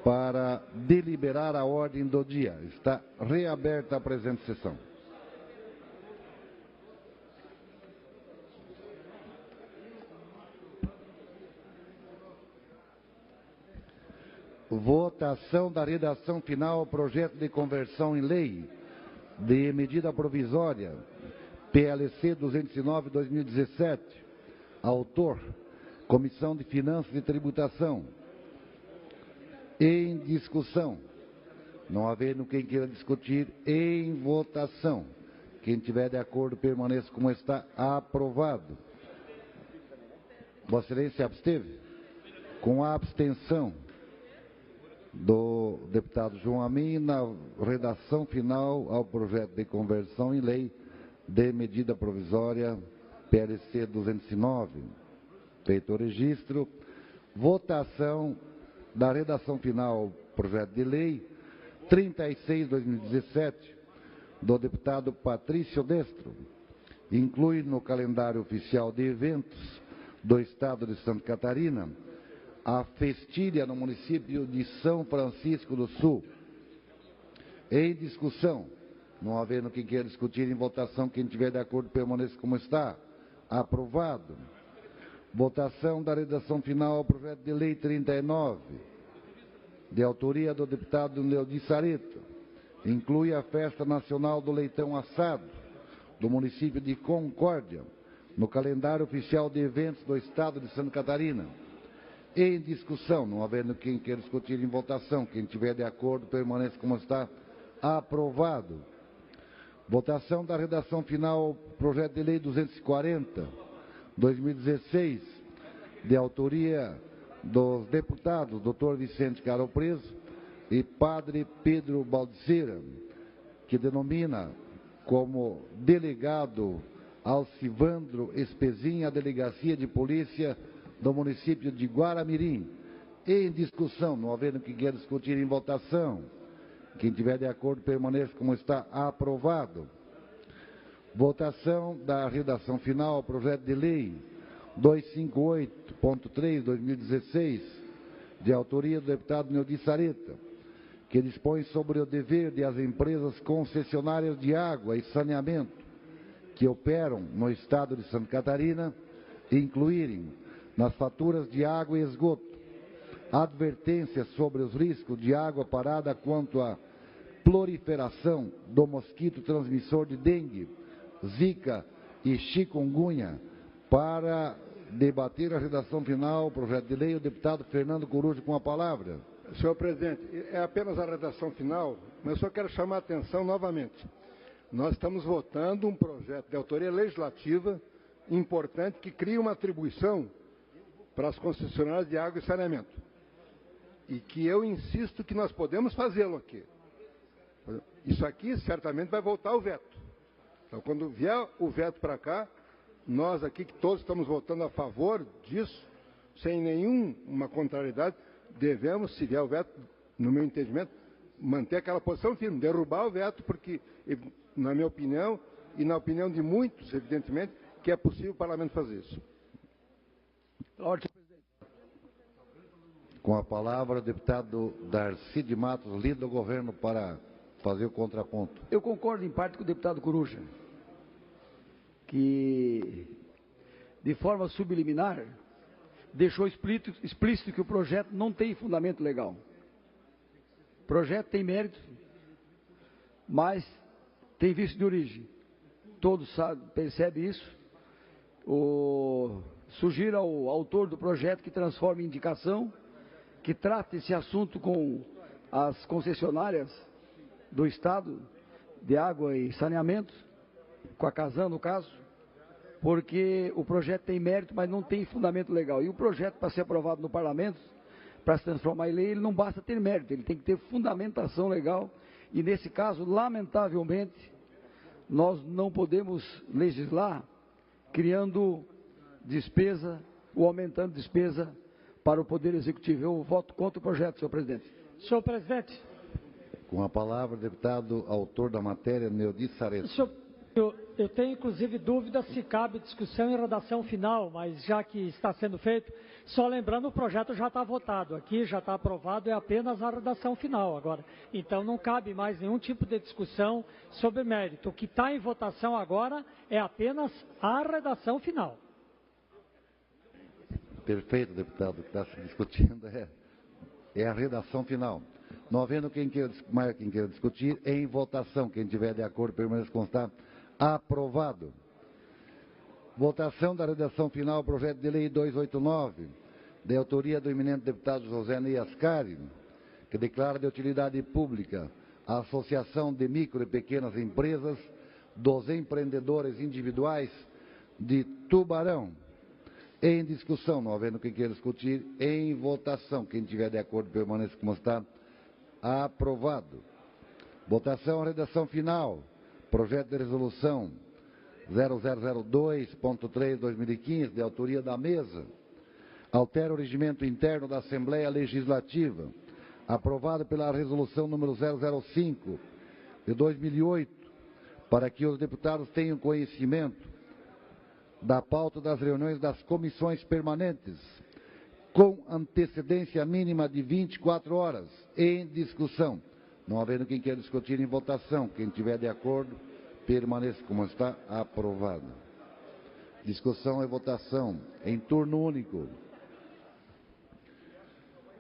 para deliberar a ordem do dia. Está reaberta a presente sessão. Votação da redação final ao projeto de conversão em lei de medida provisória PLC 209/2017. Autor: Comissão de Finanças e Tributação. Em discussão. Não havendo quem queira discutir, em votação. Quem tiver de acordo, permaneça como está. Aprovado. Vossa Excelência absteve? Com a abstenção do deputado João Amin, na redação final ao projeto de conversão em lei de medida provisória PLC 209. Feito o registro. Votação da redação final ao projeto de lei 36/2017 do deputado Patrício Destro. Inclui no calendário oficial de eventos do Estado de Santa Catarina a festilha no município de São Francisco do Sul. Em discussão. Não havendo quem queira discutir, em votação, quem tiver de acordo permaneça como está. Aprovado. Votação da redação final ao projeto de lei 39, de autoria do deputado Neudi Sareta. Inclui a Festa Nacional do Leitão Assado, do município de Concórdia, no calendário oficial de eventos do Estado de Santa Catarina. Em discussão, não havendo quem queira discutir, em votação, quem tiver de acordo, permaneça como está. Aprovado. Votação da redação final ao projeto de lei 240/2016, de autoria dos deputados Dr. Vicente Caro Preso e Padre Pedro Baldicera, que denomina como delegado Alcivandro Espezinha a Delegacia de Polícia do município de Guaramirim. Em discussão, não havendo quem queira discutir, em votação. Quem tiver de acordo, permaneça como está. Aprovado. Votação da redação final ao projeto de lei 258.3/2016, de autoria do deputado Neudi Sareta, que dispõe sobre o dever de as empresas concessionárias de água e saneamento que operam no Estado de Santa Catarina incluírem nas faturas de água e esgoto advertências sobre os riscos de água parada quanto à proliferação do mosquito transmissor de dengue, zika e chikungunya. Para debater a redação final, o projeto de lei, o deputado Fernando Coruja com a palavra. Senhor presidente, é apenas a redação final, mas eu só quero chamar a atenção novamente. Nós estamos votando um projeto de autoria legislativa importante que cria uma atribuição para as concessionárias de água e saneamento. E que eu insisto que nós podemos fazê-lo aqui. Isso aqui certamente vai voltar ao veto. Então, quando vier o veto para cá, nós aqui, que todos estamos votando a favor disso, sem nenhuma contrariedade, devemos, se vier o veto, no meu entendimento, manter aquela posição firme, derrubar o veto, porque, na minha opinião, e na opinião de muitos, evidentemente, que é possível o parlamento fazer isso. Com a palavra, o deputado Darcy de Matos, líder do governo, para fazer o contraponto. Eu concordo em parte com o deputado Coruja, que, de forma subliminar, deixou explícito que o projeto não tem fundamento legal. O projeto tem mérito, mas tem vício de origem. Todos percebem isso. Sugiro ao autor do projeto que transforme em indicação, que trate esse assunto com as concessionárias do Estado de água e saneamento, com a Casan, no caso, porque o projeto tem mérito, mas não tem fundamento legal. E o projeto, para ser aprovado no parlamento, para se transformar em lei, ele não basta ter mérito, ele tem que ter fundamentação legal. E nesse caso, lamentavelmente, nós não podemos legislar criando despesa ou aumentando despesa para o Poder Executivo. Eu voto contra o projeto, senhor presidente. Senhor presidente. Com a palavra, o deputado autor da matéria, Neudi Sareta. Eu tenho, inclusive, dúvida se cabe discussão em redação final, mas já que está sendo feito, só lembrando, o projeto já está votado aqui, já está aprovado, é apenas a redação final agora. Então, não cabe mais nenhum tipo de discussão sobre mérito. O que está em votação agora é apenas a redação final. Perfeito, deputado. O que está se discutindo é a redação final. Não havendo mais quem queira discutir, em votação. Quem tiver de acordo, permaneça constar. Aprovado. Votação da redação final, projeto de lei 289, de autoria do eminente deputado José Ney Ascari, que declara de utilidade pública a Associação de Micro e Pequenas Empresas dos Empreendedores Individuais de Tubarão. Em discussão, não havendo quem queira discutir, em votação. Quem tiver de acordo, permaneça como está. Aprovado. Votação, redação final. Projeto de resolução 0002.3/2015, de autoria da mesa, altera o regimento interno da Assembleia Legislativa, aprovado pela resolução número 005 de 2008, para que os deputados tenham conhecimento da pauta das reuniões das comissões permanentes, com antecedência mínima de 24 horas, em discussão. Não havendo quem queira discutir, em votação. Quem tiver de acordo, permaneça como está. Aprovado. Discussão e votação em turno único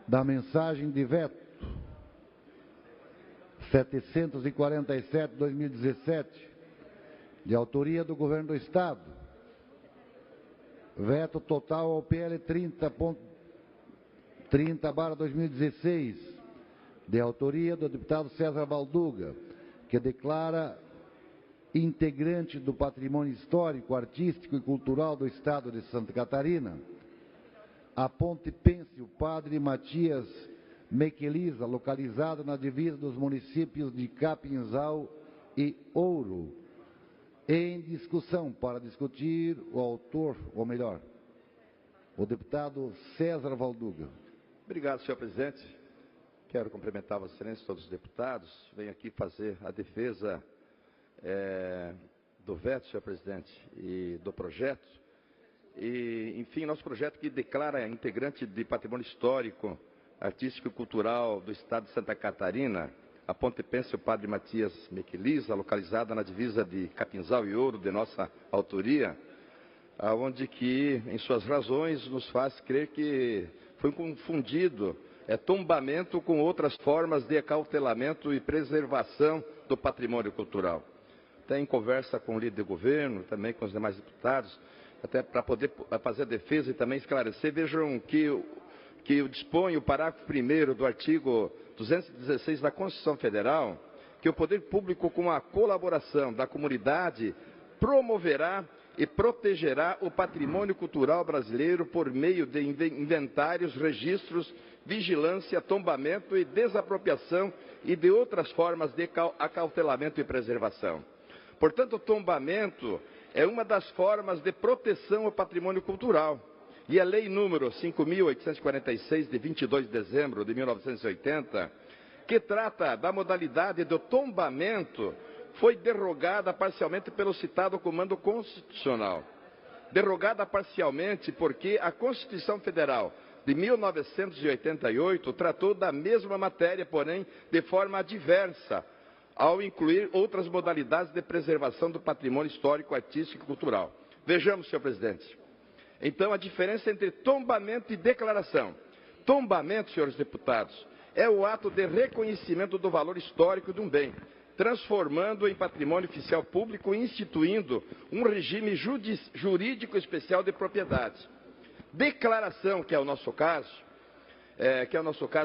da mensagem de veto 747/2017, de autoria do Governo do Estado. Veto total ao PL 30/2016, de autoria do deputado César Valduga, que declara integrante do patrimônio histórico, artístico e cultural do Estado de Santa Catarina a Ponte Pêncil Padre Matias Mequeliza, localizada na divisa dos municípios de Capinzal e Ouro. Em discussão, para discutir, o autor, ou melhor, o deputado César Valduga. Obrigado, senhor presidente. Quero cumprimentar Vossa Excelência e todos os deputados. Venho aqui fazer a defesa do veto, senhor presidente, e do projeto. E, enfim, nosso projeto que declara integrante de patrimônio histórico, artístico e cultural do Estado de Santa Catarina, a Ponte Pêncil Padre Matias Mequeliza, localizada na divisa de Capinzal e Ouro, de nossa autoria, onde que, em suas razões, nos faz crer que foi confundido tombamento com outras formas de acautelamento e preservação do patrimônio cultural. Até em conversa com o líder do governo, também com os demais deputados, até para poder fazer a defesa e também esclarecer, vejam que dispõe o parágrafo 1º do artigo 216 da Constituição Federal, que o poder público, com a colaboração da comunidade, promoverá e protegerá o patrimônio cultural brasileiro por meio de inventários, registros, vigilância, tombamento e desapropriação e de outras formas de acautelamento e preservação. Portanto, o tombamento é uma das formas de proteção ao patrimônio cultural. E a Lei número 5.846, de 22 de dezembro de 1980, que trata da modalidade do tombamento, foi derrogada parcialmente pelo citado Comando Constitucional. Derrogada parcialmente porque a Constituição Federal de 1988 tratou da mesma matéria, porém, de forma diversa, ao incluir outras modalidades de preservação do patrimônio histórico, artístico e cultural. Vejamos, senhor presidente. Então, a diferença entre tombamento e declaração. Tombamento, senhores deputados, é o ato de reconhecimento do valor histórico de um bem, transformando em patrimônio oficial público e instituindo um regime jurídico especial de propriedade. Declaração, que é o nosso caso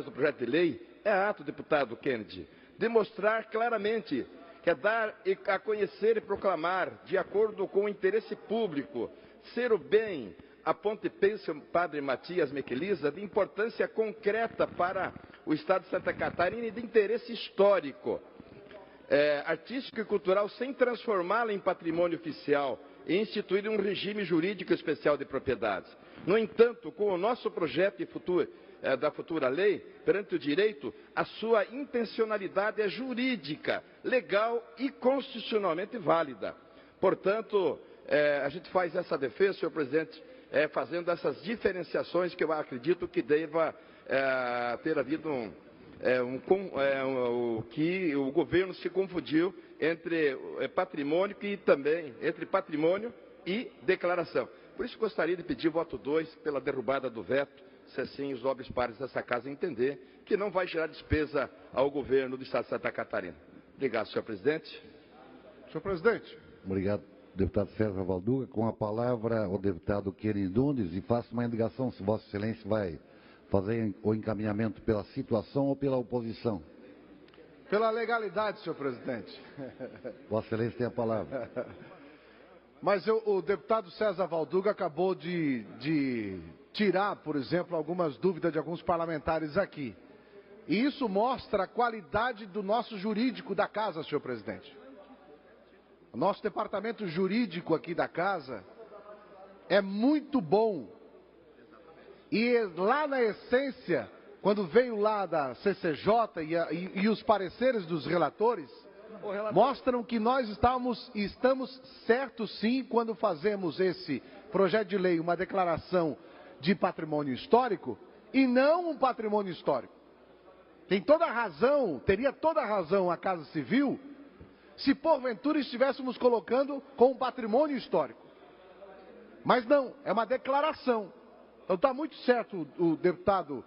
do projeto de lei, é ato, deputado Kennedy, demonstrar claramente que é dar a conhecer e proclamar, de acordo com o interesse público, ser o bem, a Ponte Pêncil Padre Matias Mequeliza, de importância concreta para o Estado de Santa Catarina e de interesse histórico, artístico e cultural, sem transformá-la em patrimônio oficial e instituir um regime jurídico especial de propriedade. No entanto, com o nosso projeto da futura lei, perante o direito, a sua intencionalidade é jurídica, legal e constitucionalmente válida. Portanto, a gente faz essa defesa, senhor presidente, fazendo essas diferenciações que eu acredito que deva ter havido que o governo se confundiu entre patrimônio e também entre patrimônio e declaração. Por isso gostaria de pedir voto 2 pela derrubada do veto, se assim os nobres pares dessa casa entender que não vai gerar despesa ao governo do Estado de Santa Catarina. Obrigado, senhor presidente. Senhor presidente. Obrigado, deputado César Valduga. Com a palavra, o deputado Querini Nunes, e faço uma indicação se Vossa Excelência vai fazer o encaminhamento pela situação ou pela oposição. Pela legalidade, senhor presidente. Vossa Excelência tem a palavra. Mas o deputado César Valduga acabou de tirar, por exemplo, algumas dúvidas de alguns parlamentares aqui. E isso mostra a qualidade do nosso jurídico da casa, senhor presidente. O nosso departamento jurídico aqui da casa é muito bom. E lá na essência, quando veio lá da CCJ e os pareceres dos relatores, mostram que nós estamos certos sim quando fazemos esse projeto de lei, uma declaração de patrimônio histórico e não um patrimônio histórico. Tem toda a razão, teria toda a razão a Casa Civil se porventura estivéssemos colocando com um patrimônio histórico. Mas não, é uma declaração. Então está muito certo o deputado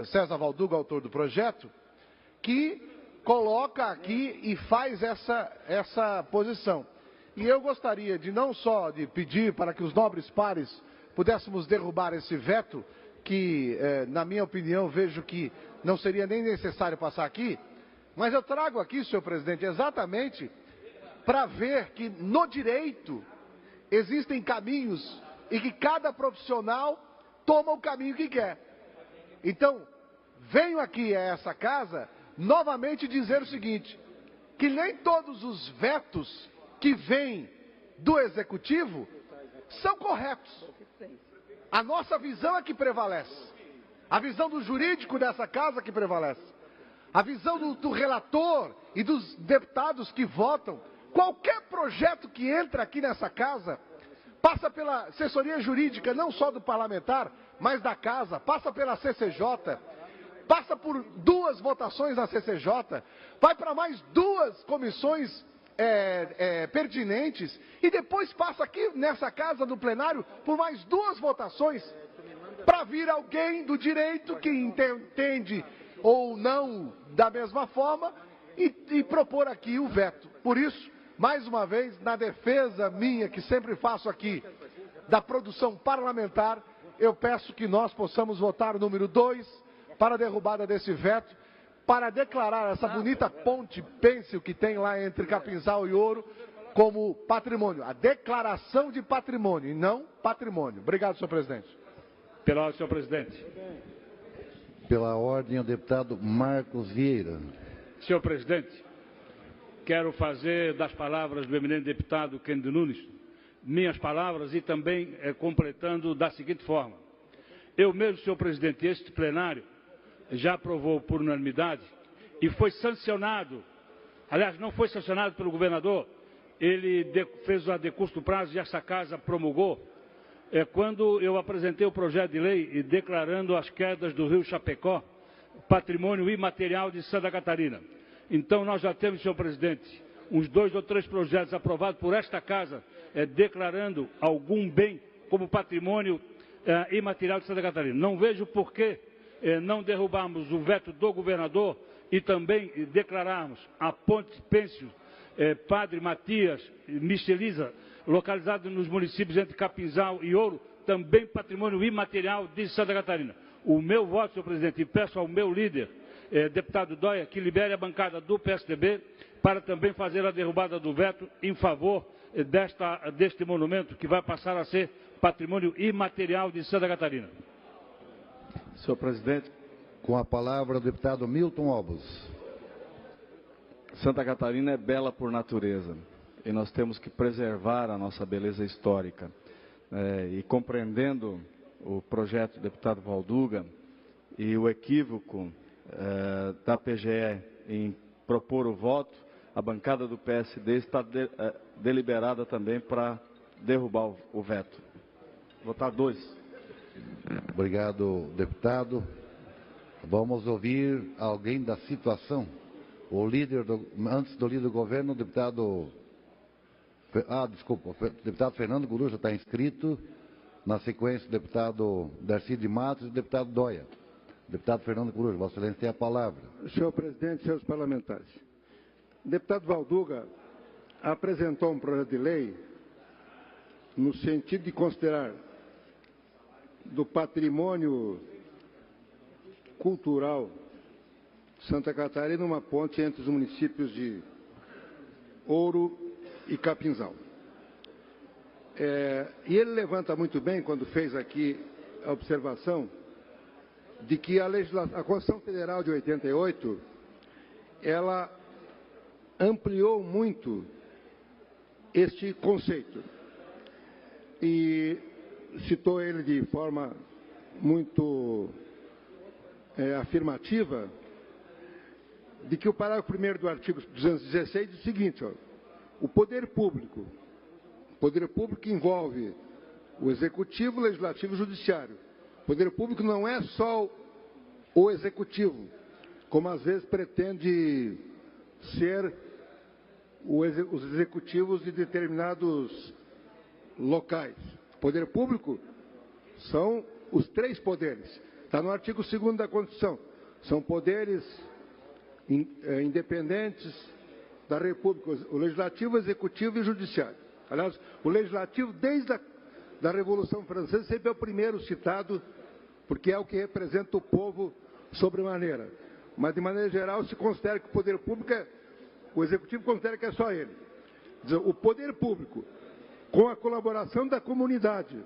César Valduga, autor do projeto, que coloca aqui e faz essa posição. E eu gostaria de não só de pedir para que os nobres pares pudéssemos derrubar esse veto, que na minha opinião vejo que não seria nem necessário passar aqui, mas eu trago aqui, senhor presidente, exatamente para ver que no direito existem caminhos e que cada profissional toma o caminho que quer. Então, venho aqui a essa casa novamente dizer o seguinte, que nem todos os vetos que vêm do Executivo são corretos. A nossa visão é que prevalece. A visão do jurídico dessa casa que prevalece. A visão do relator e dos deputados que votam. Qualquer projeto que entra aqui nessa casa passa pela assessoria jurídica, não só do parlamentar, mas da casa, passa pela CCJ, passa por 2 votações na CCJ, vai para mais 2 comissões pertinentes e depois passa aqui nessa casa, no plenário, por mais 2 votações para vir alguém do direito que entende ou não da mesma forma e propor aqui o veto. Por isso, mais uma vez, na defesa minha, que sempre faço aqui, da produção parlamentar, eu peço que nós possamos votar o número 2 para a derrubada desse veto, para declarar essa bonita ponte pêncil que tem lá entre Capinzal e Ouro como patrimônio. A declaração de patrimônio e não patrimônio. Obrigado, senhor presidente. Pela ordem, senhor presidente. Pela ordem, o deputado Marcos Vieira. Senhor presidente, quero fazer das palavras do eminente deputado Querini Nunes minhas palavras e também completando da seguinte forma. Eu mesmo, senhor presidente, este plenário já aprovou por unanimidade e foi sancionado, aliás, não foi sancionado pelo governador, ele fez o decurso do prazo e essa casa promulgou, quando eu apresentei o projeto de lei declarando as quedas do rio Chapecó patrimônio imaterial de Santa Catarina. Então nós já temos, senhor presidente, uns 2 ou 3 projetos aprovados por esta casa declarando algum bem como patrimônio imaterial de Santa Catarina. Não vejo por que não derrubarmos o veto do governador e também declararmos a Ponte Pêncil, Padre Matias, Michelisa, localizado nos municípios entre Capinzal e Ouro, também patrimônio imaterial de Santa Catarina. O meu voto, senhor presidente, e peço ao meu líder, deputado Dóia, que libere a bancada do PSDB para também fazer a derrubada do veto em favor deste monumento que vai passar a ser patrimônio imaterial de Santa Catarina. Senhor presidente. Com a palavra, o deputado Milton Obos. Santa Catarina é bela por natureza e nós temos que preservar a nossa beleza histórica. E compreendendo o projeto do deputado Valduga e o equívoco da PGE em propor o voto, a bancada do PSD está deliberada também para derrubar o veto. Votar 2. Obrigado, deputado. Vamos ouvir alguém da situação. O líder antes do líder do governo, o deputado... desculpa, o deputado Fernando Coruja está inscrito. Na sequência, o deputado Darcy de Matos e o deputado Dóia. Deputado Fernando Coruja, Vossa Excelência tem a palavra. Senhor presidente, senhores parlamentares. O deputado Valduga apresentou um projeto de lei no sentido de considerar do patrimônio cultural de Santa Catarina uma ponte entre os municípios de Ouro e Capinzal. E ele levanta muito bem, quando fez aqui a observação, de que a Constituição Federal de 88, ela ampliou muito este conceito. E citou ele de forma muito afirmativa, de que o parágrafo 1º do artigo 216 diz o seguinte, ó, o poder público envolve o executivo, o legislativo e o judiciário. O poder público não é só o executivo, como às vezes pretende ser os executivos de determinados locais. O poder público são os 3 poderes. Está no artigo 2º da Constituição. São poderes independentes da República, o legislativo, o executivo e o judiciário. Aliás, o legislativo, desde a Revolução Francesa, sempre é o primeiro citado, porque é o que representa o povo sobremaneira. Mas, de maneira geral, se considera que o poder público o executivo considera que é só ele. O poder público, com a colaboração da comunidade,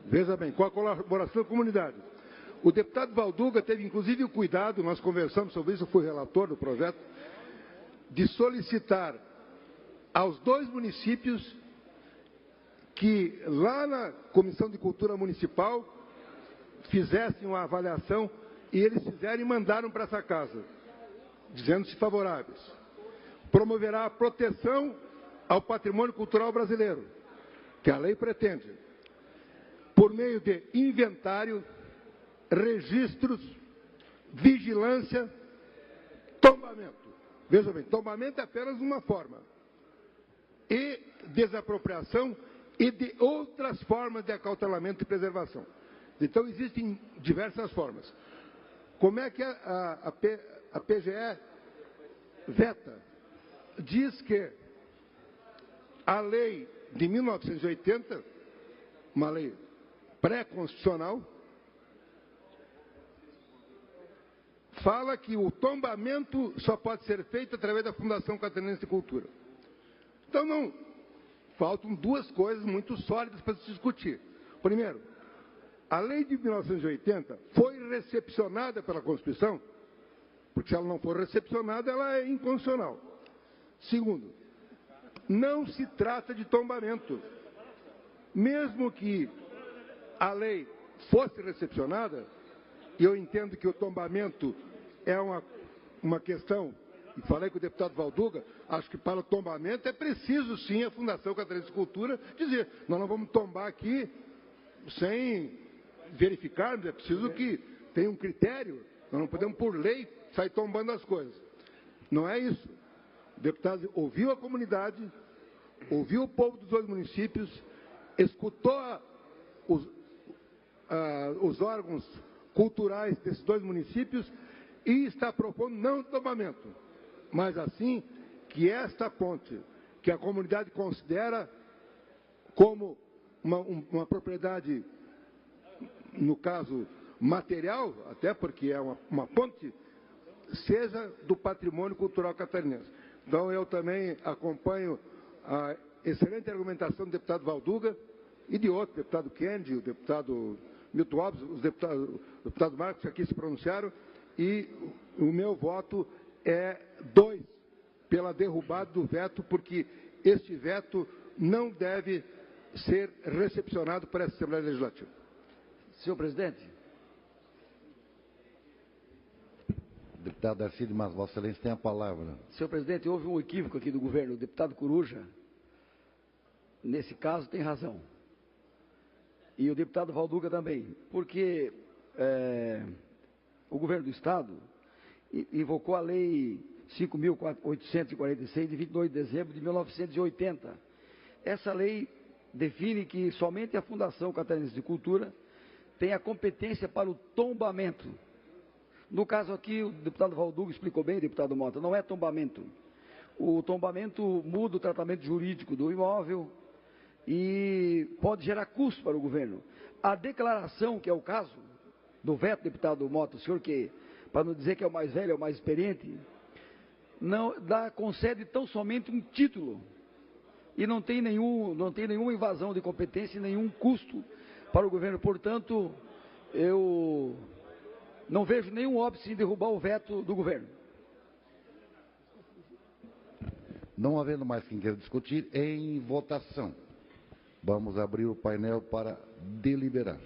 veja bem, com a colaboração da comunidade. O deputado Valduga teve, inclusive, o cuidado, nós conversamos sobre isso, eu fui relator do projeto, de solicitar aos 2 municípios que, lá na Comissão de Cultura Municipal, fizessem uma avaliação, e eles fizeram e mandaram para essa casa, dizendo-se favoráveis. Promoverá a proteção ao patrimônio cultural brasileiro, que a lei pretende, por meio de inventário, registros, vigilância, tombamento. Veja bem, tombamento é apenas uma forma. E desapropriação e de outras formas de acautelamento e preservação. Então, existem diversas formas. Como é que a PGE veta? Diz que a lei de 1980, uma lei pré-constitucional, fala que o tombamento só pode ser feito através da Fundação Catarinense de Cultura. Então, não, faltam 2 coisas muito sólidas para se discutir. Primeiro, a lei de 1980 foi recepcionada pela Constituição, porque se ela não for recepcionada, ela é inconstitucional. Segundo, não se trata de tombamento. Mesmo que a lei fosse recepcionada, e eu entendo que o tombamento é uma questão, e falei com o deputado Valduga, acho que para o tombamento é preciso sim a Fundação Catarinense de Cultura dizer, nós não vamos tombar aqui sem verificarmos, é preciso que tenha um critério, nós não podemos por lei sair tombando as coisas. Não é isso. O deputado ouviu a comunidade, ouviu o povo dos 2 municípios, escutou os órgãos culturais desses 2 municípios e está propondo não tombamento, mas assim que esta ponte, que a comunidade considera como uma propriedade, no caso material, até porque é uma ponte, seja do patrimônio cultural catarinense. Então eu também acompanho a excelente argumentação do deputado Valduga e de outro, o deputado Kennedy, o deputado Milton Alves, o deputado Marcos, que aqui se pronunciaram, e o meu voto é 2 pela derrubada do veto, porque este veto não deve ser recepcionado por essa Assembleia Legislativa. Senhor presidente. deputado Darcy de Matos. Vossa Excelência tem a palavra. Senhor presidente, houve um equívoco aqui do governo. O deputado Coruja, nesse caso, tem razão. E o deputado Valduga também. Porque o governo do Estado invocou a Lei 5.846, de 22 de dezembro de 1980. Essa lei define que somente a Fundação Catarinense de Cultura tem a competência para o tombamento. No caso aqui, o deputado Valduga explicou bem, deputado Mota, não é tombamento. O tombamento muda o tratamento jurídico do imóvel e pode gerar custo para o governo. A declaração, que é o caso do veto, deputado Mota, o senhor que, para não dizer que é o mais velho, é o mais experiente, concede tão somente um título e não tem nenhuma invasão de competência e nenhum custo para o governo. Portanto, eu não vejo nenhum óbice em derrubar o veto do governo. Não havendo mais quem queira discutir, em votação. Vamos abrir o painel para deliberar.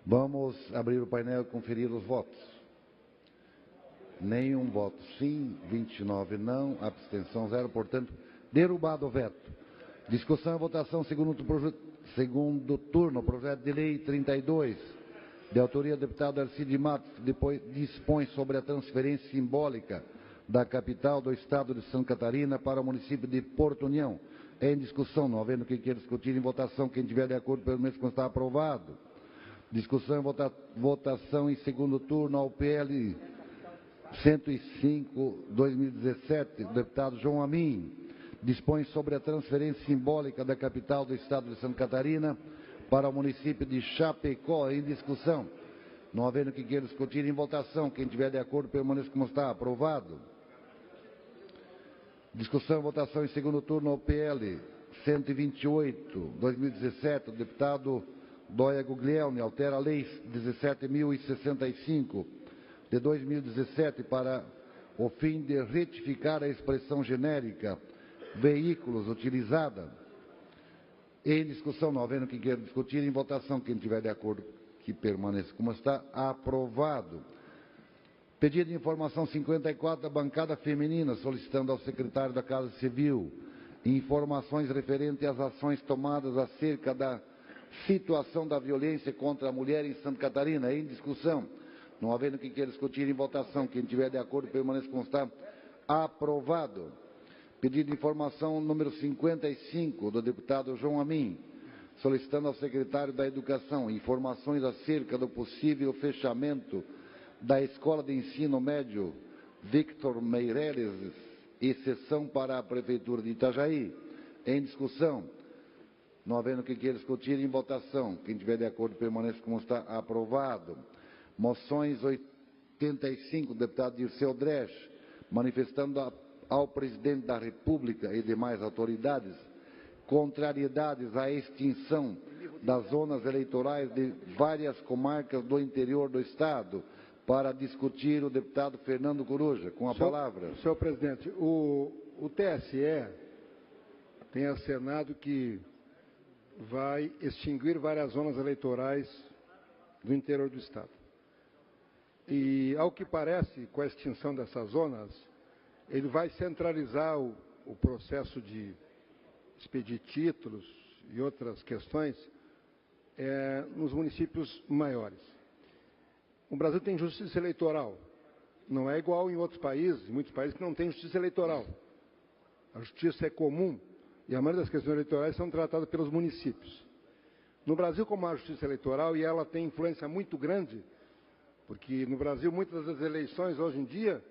Vamos abrir o painel e conferir os votos. Nenhum voto sim, 29 não, abstenção 0, portanto, derrubado o veto. Discussão e votação, segundo turno, projeto de lei 32, de autoria do deputado Darcy de Matos, depois dispõe sobre a transferência simbólica da capital do estado de Santa Catarina para o município de Porto União. Em discussão, não havendo quem queira discutir em votação, quem tiver de acordo, pelo menos constar aprovado. Discussão e votação em segundo turno ao PL 105/2017, do deputado João Amin, dispõe sobre a transferência simbólica da capital do estado de Santa Catarina para o município de Chapecó. Em discussão, não havendo quem queira discutir em votação, quem tiver de acordo, permaneça como está. Aprovado. Discussão e votação em segundo turno ao PL 128/2017, do deputado Dóia Guglielmi, altera a Lei 17.065 de 2017 para o fim de retificar a expressão genérica veículos utilizada. Em discussão, não havendo quem queira discutir, em votação, quem tiver de acordo, que permaneça como está. Aprovado. Pedido de informação 54 da bancada feminina, solicitando ao secretário da Casa Civil informações referentes às ações tomadas acerca da situação da violência contra a mulher em Santa Catarina. Em discussão, não havendo quem queira discutir em votação, quem tiver de acordo, permaneça como está. Aprovado. Pedido de informação número 55 do deputado João Amin, solicitando ao secretário da Educação informações acerca do possível fechamento da Escola de Ensino Médio Victor Meireles, exceção para a Prefeitura de Itajaí. Em discussão, não havendo quem queira discutir em votação, quem tiver de acordo permaneça como está. Aprovado. Moções 85 do deputado Dirceu Dresch, manifestando ao presidente da República e demais autoridades contrariedades à extinção das zonas eleitorais de várias comarcas do interior do estado. Para discutir, o deputado Fernando Coruja, com a palavra. Senhor presidente, o TSE tem acenado que vai extinguir várias zonas eleitorais do interior do estado. E, ao que parece, com a extinção dessas zonas, ele vai centralizar o processo de expedir títulos e outras questões nos municípios maiores. O Brasil tem justiça eleitoral. Não é igual em outros países, muitos países que não têm justiça eleitoral. A justiça é comum e a maioria das questões eleitorais são tratadas pelos municípios. No Brasil, como há a justiça eleitoral, e ela tem influência muito grande, porque no Brasil muitas das eleições hoje em dia,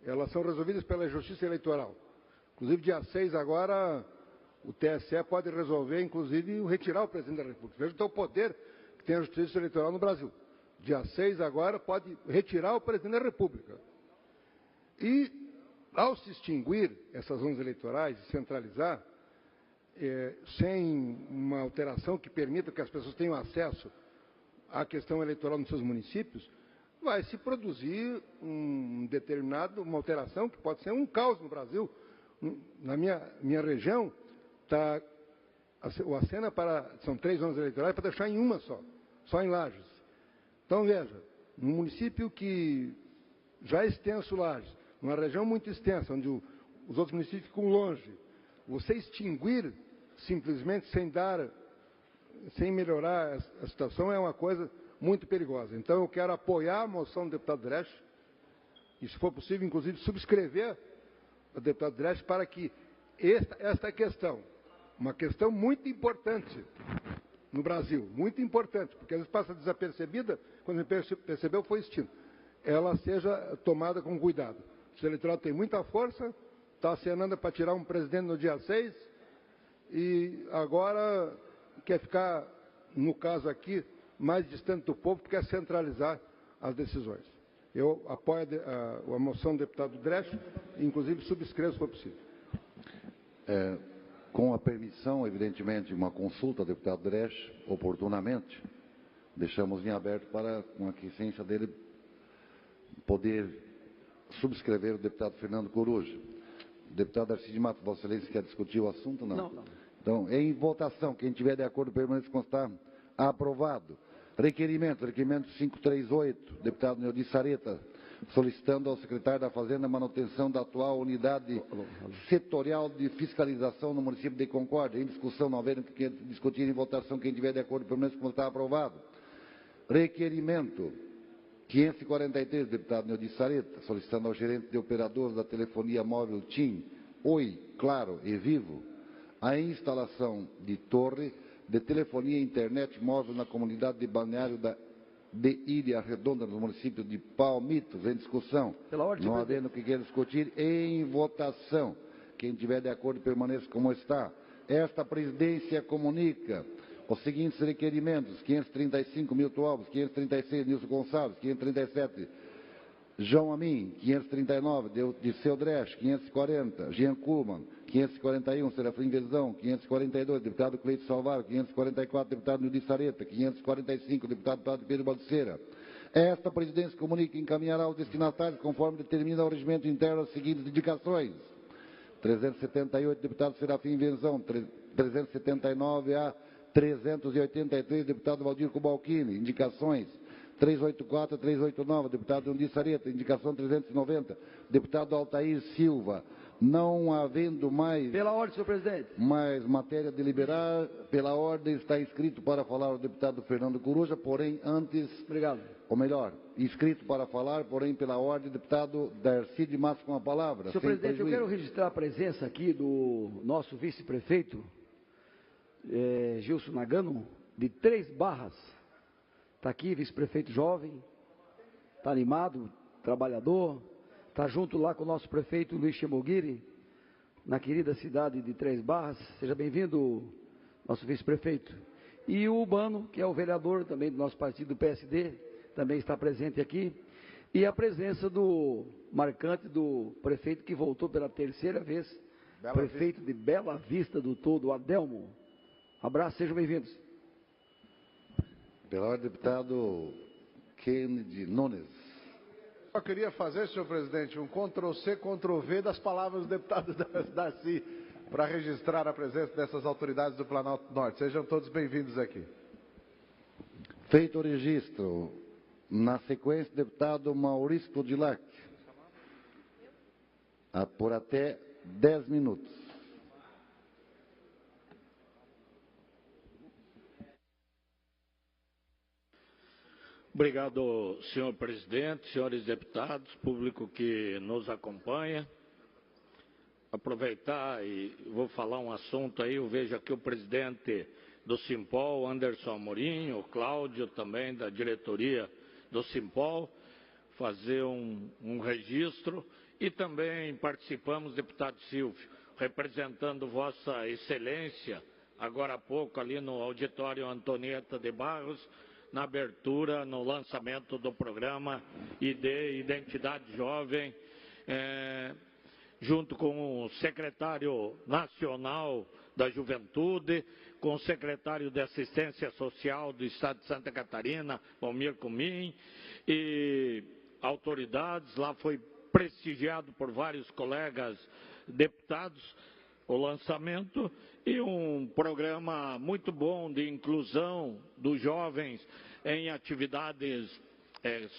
elas são resolvidas pela justiça eleitoral. Inclusive, dia 6 agora, o TSE pode resolver, inclusive, retirar o presidente da República. Veja então o poder que tem a justiça eleitoral no Brasil. Dia 6 agora pode retirar o presidente da República. E, ao se extinguir essas zonas eleitorais e centralizar, sem uma alteração que permita que as pessoas tenham acesso à questão eleitoral nos seus municípios, vai se produzir uma alteração que pode ser um caos no Brasil. Na minha região, o acena são 3 zonas eleitorais para deixar em uma só em Lages. Então, veja, num município que já é extenso Lages, numa região muito extensa, onde os outros municípios ficam longe, você extinguir simplesmente sem melhorar a situação é uma coisa muito perigosa. Então, eu quero apoiar a moção do deputado Dresch, e, se for possível, inclusive, subscrever o deputado Dresch para que esta questão, uma questão muito importante no Brasil, muito importante, porque às vezes passa desapercebida, quando percebeu foi extinto, ela seja tomada com cuidado. O Justiça Eleitoral tem muita força, está acenando para tirar um presidente no dia 6, e agora quer ficar, no caso aqui, mais distante do povo, porque quer centralizar as decisões. Eu apoio a moção do deputado Dresch, e inclusive subscrevo se for possível. Com a permissão, evidentemente, uma consulta ao deputado Dresch, oportunamente, deixamos em aberto para, com a aquiescência dele, poder subscrever o deputado Fernando Coruja. O deputado Arcides Matos, Vossa Excelência, quer discutir o assunto? Não. Então, em votação, quem tiver de acordo, permaneça constar aprovado. Requerimento 538, deputado Neudi Sareta, solicitando ao secretário da Fazenda a manutenção da atual unidade setorial de fiscalização no município de Concórdia. Em discussão, não havendo que discutir em votação, quem tiver de acordo, permaneça constar aprovado. Requerimento 543, deputado Neudi Sareta, solicitando ao gerente de operadores da telefonia móvel TIM, Oi, Claro e Vivo, a instalação de torre de telefonia e internet móvel na comunidade de balneário de Ilha Redonda, no município de Palmitos, em discussão. Não havendo que queira discutir, em votação. Quem tiver de acordo, permaneça como está. Esta presidência comunica os seguintes requerimentos: 535, Milton Alves; 536, Nilson Gonçalves; 537, João Amin; 539, Dirceu Dresch; 540, Jean Kuhlmann; 541, Serafim Verzão; 542, deputado Cleito Salvador; 544, deputado Neudi Sareta; 545, deputado Pedro Balseira. Esta presidência comunica e encaminhará aos destinatários, conforme determina o regimento interno, as seguintes indicações: 378, deputado Serafim Verzão; 379 a 383, deputado Valdir Cubalcini. Indicações: 384 a 389, deputado Neudi Sareta. Indicação 390, deputado Altair Silva. Não havendo mais... Pela ordem, senhor presidente. Mais matéria a deliberar, pela ordem está inscrito para falar o deputado Fernando Coruja, porém antes... Obrigado. Ou melhor, inscrito para falar, porém pela ordem, deputado Arcides Matos com a palavra. Senhor presidente, eu quero registrar a presença aqui do nosso vice-prefeito, Gilson Nagano, de Três Barras. Está aqui, vice-prefeito jovem, está animado, trabalhador, está junto lá com o nosso prefeito Luiz Chemoguiri, na querida cidade de Três Barras. Seja bem-vindo, nosso vice-prefeito. E o Urbano, que é o vereador também do nosso partido, do PSD, também está presente aqui. E a presença do marcante do prefeito que voltou pela terceira vez, prefeito de Bela Vista do Todo, Adelmo. Abraço, sejam bem-vindos. Pela ordem, deputado Kennedy Nunes. Só queria fazer, senhor presidente, um Ctrl-C, Ctrl-V das palavras do deputado Darcy, para registrar a presença dessas autoridades do Planalto Norte. Sejam todos bem-vindos aqui. Feito o registro, na sequência, deputado Maurício Codilac, por até 10 minutos. Obrigado, senhor presidente, senhores deputados, público que nos acompanha. aproveitar e vou falar um assunto aí. Eu vejo aqui o presidente do Simpol, Anderson Amorim, o Cláudio também, da diretoria do Simpol, fazer um registro. E também participamos, deputado Silvio, representando Vossa Excelência, agora há pouco ali no auditório Antonieta de Barros, na abertura, no lançamento do programa ID Identidade Jovem, junto com o secretário nacional da Juventude, com o secretário de Assistência Social do Estado de Santa Catarina, Valmir Cumim, e autoridades. Lá foi prestigiado por vários colegas deputados o lançamento, e um programa muito bom de inclusão dos jovens em atividades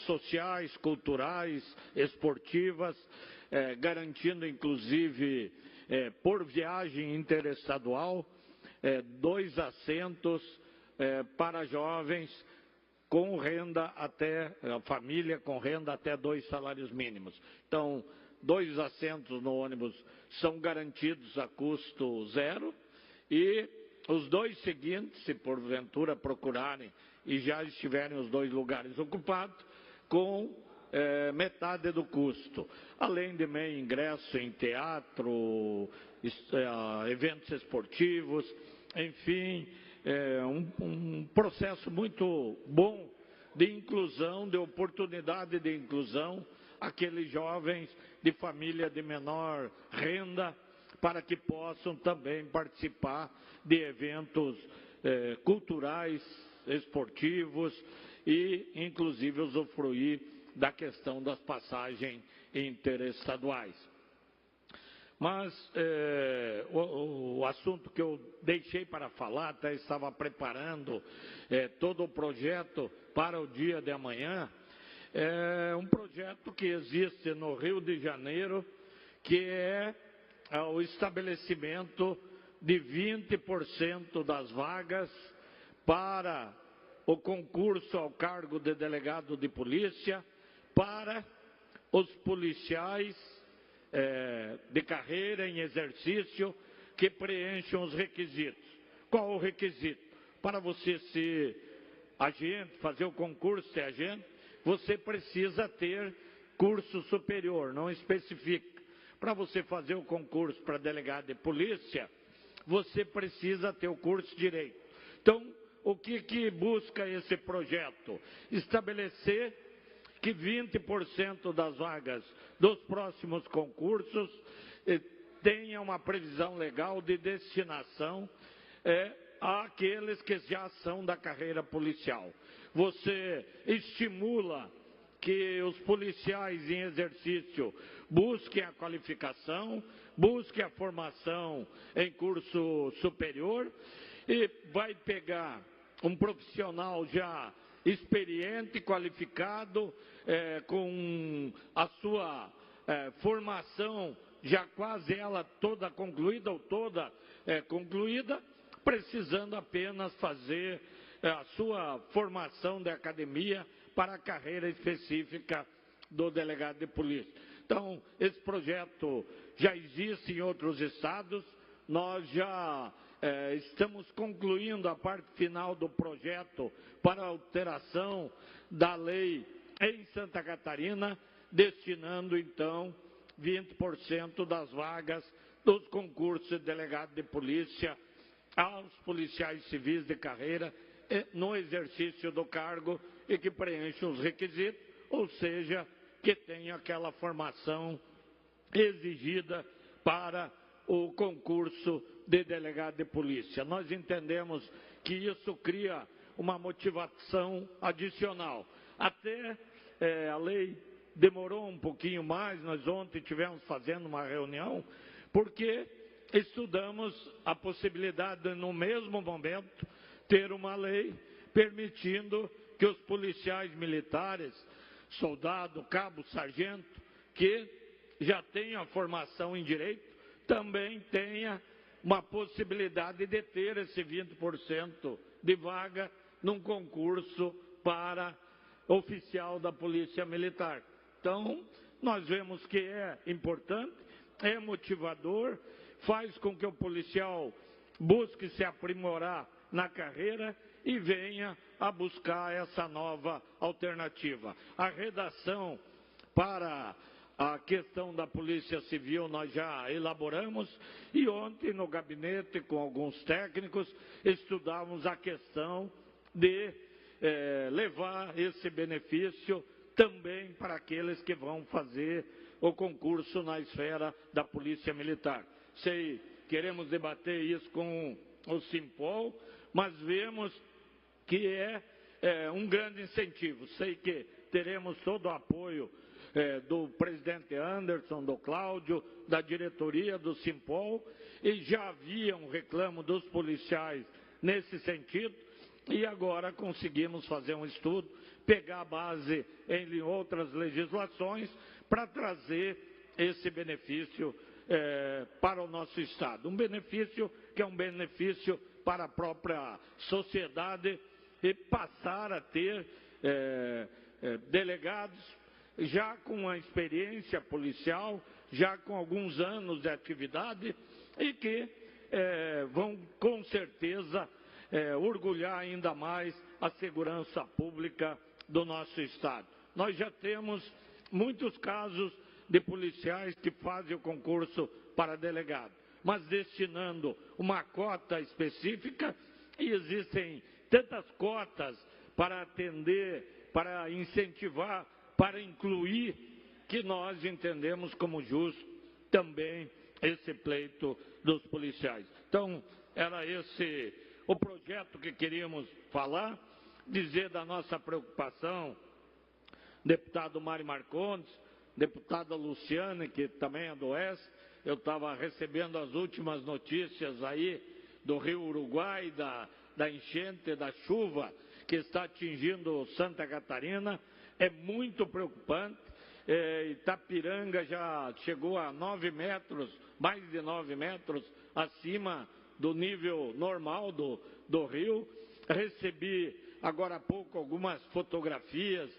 sociais, culturais, esportivas, garantindo inclusive por viagem interestadual 2 assentos para jovens com renda até, a família com renda até 2 salários mínimos. Então, 2 assentos no ônibus são garantidos a custo zero, e os 2 seguintes, se porventura procurarem e já estiverem os 2 lugares ocupados, com metade do custo. Além de meio ingresso em teatro, eventos esportivos, enfim, um processo muito bom de inclusão, de oportunidade de inclusão, aqueles jovens de família de menor renda, para que possam também participar de eventos culturais, esportivos e, inclusive, usufruir da questão das passagens interestaduais. Mas o assunto que eu deixei para falar, até estava preparando todo o projeto para o dia de amanhã, é um projeto que existe no Rio de Janeiro, que é o estabelecimento de 20% das vagas para o concurso ao cargo de delegado de polícia para os policiais de carreira em exercício que preencham os requisitos. Qual o requisito? Para você ser agente, fazer o concurso ser agente, você precisa ter curso superior, não especifica. Para você fazer o concurso para delegado de polícia, você precisa ter o curso de direito. Então, o que busca esse projeto? Estabelecer que 20% das vagas dos próximos concursos tenha uma previsão legal de destinação àqueles que já são da carreira policial. Você estimula que os policiais em exercício busquem a qualificação, busquem a formação em curso superior, e vai pegar um profissional já experiente, qualificado, com a sua formação já quase ela toda concluída ou toda concluída, precisando apenas fazer a sua formação de academia para a carreira específica do delegado de polícia. Então, esse projeto já existe em outros estados, nós já estamos concluindo a parte final do projeto para alteração da lei em Santa Catarina, destinando então 20% das vagas dos concursos de delegado de polícia aos policiais civis de carreira no exercício do cargo e que preencham os requisitos, ou seja, que tenham aquela formação exigida para o concurso de delegado de polícia. Nós entendemos que isso cria uma motivação adicional. Até a lei demorou um pouquinho mais, nós ontem tivemos fazendo uma reunião, porque estudamos a possibilidade de, no mesmo momento, ter uma lei permitindo que os policiais militares, soldado, cabo, sargento, que já tenham a formação em direito, também tenha uma possibilidade de ter esse 20% de vaga num concurso para oficial da Polícia Militar. Então, nós vemos que é importante, é motivador, faz com que o policial busque se aprimorar na carreira e venha a buscar essa nova alternativa. A redação para a questão da Polícia Civil nós já elaboramos e ontem no gabinete com alguns técnicos estudamos a questão de levar esse benefício também para aqueles que vão fazer o concurso na esfera da Polícia Militar. Queremos debater isso com o Simpol, mas vemos que é um grande incentivo. Sei que teremos todo o apoio do presidente Anderson, do Cláudio, da diretoria do Simpol, e já havia um reclamo dos policiais nesse sentido, e agora conseguimos fazer um estudo, pegar a base em outras legislações para trazer esse benefício para o nosso Estado. Um benefício que é um benefício para a própria sociedade e passar a ter delegados já com uma experiência policial, já com alguns anos de atividade e que vão com certeza orgulhar ainda mais a segurança pública do nosso Estado. Nós já temos muitos casos de policiais que fazem o concurso para delegado, mas destinando uma cota específica, e existem tantas cotas para atender, para incentivar, para incluir, que nós entendemos como justo também esse pleito dos policiais. Então, era esse o projeto que queríamos falar, dizer da nossa preocupação, deputado Mário Marcondes, deputada Luciane, que também é do Oeste. Eu estava recebendo as últimas notícias aí do Rio Uruguai, da enchente, da chuva que está atingindo Santa Catarina. É muito preocupante. Itapiranga já chegou a 9 metros, mais de 9 metros acima do nível normal do rio. Recebi agora há pouco algumas fotografias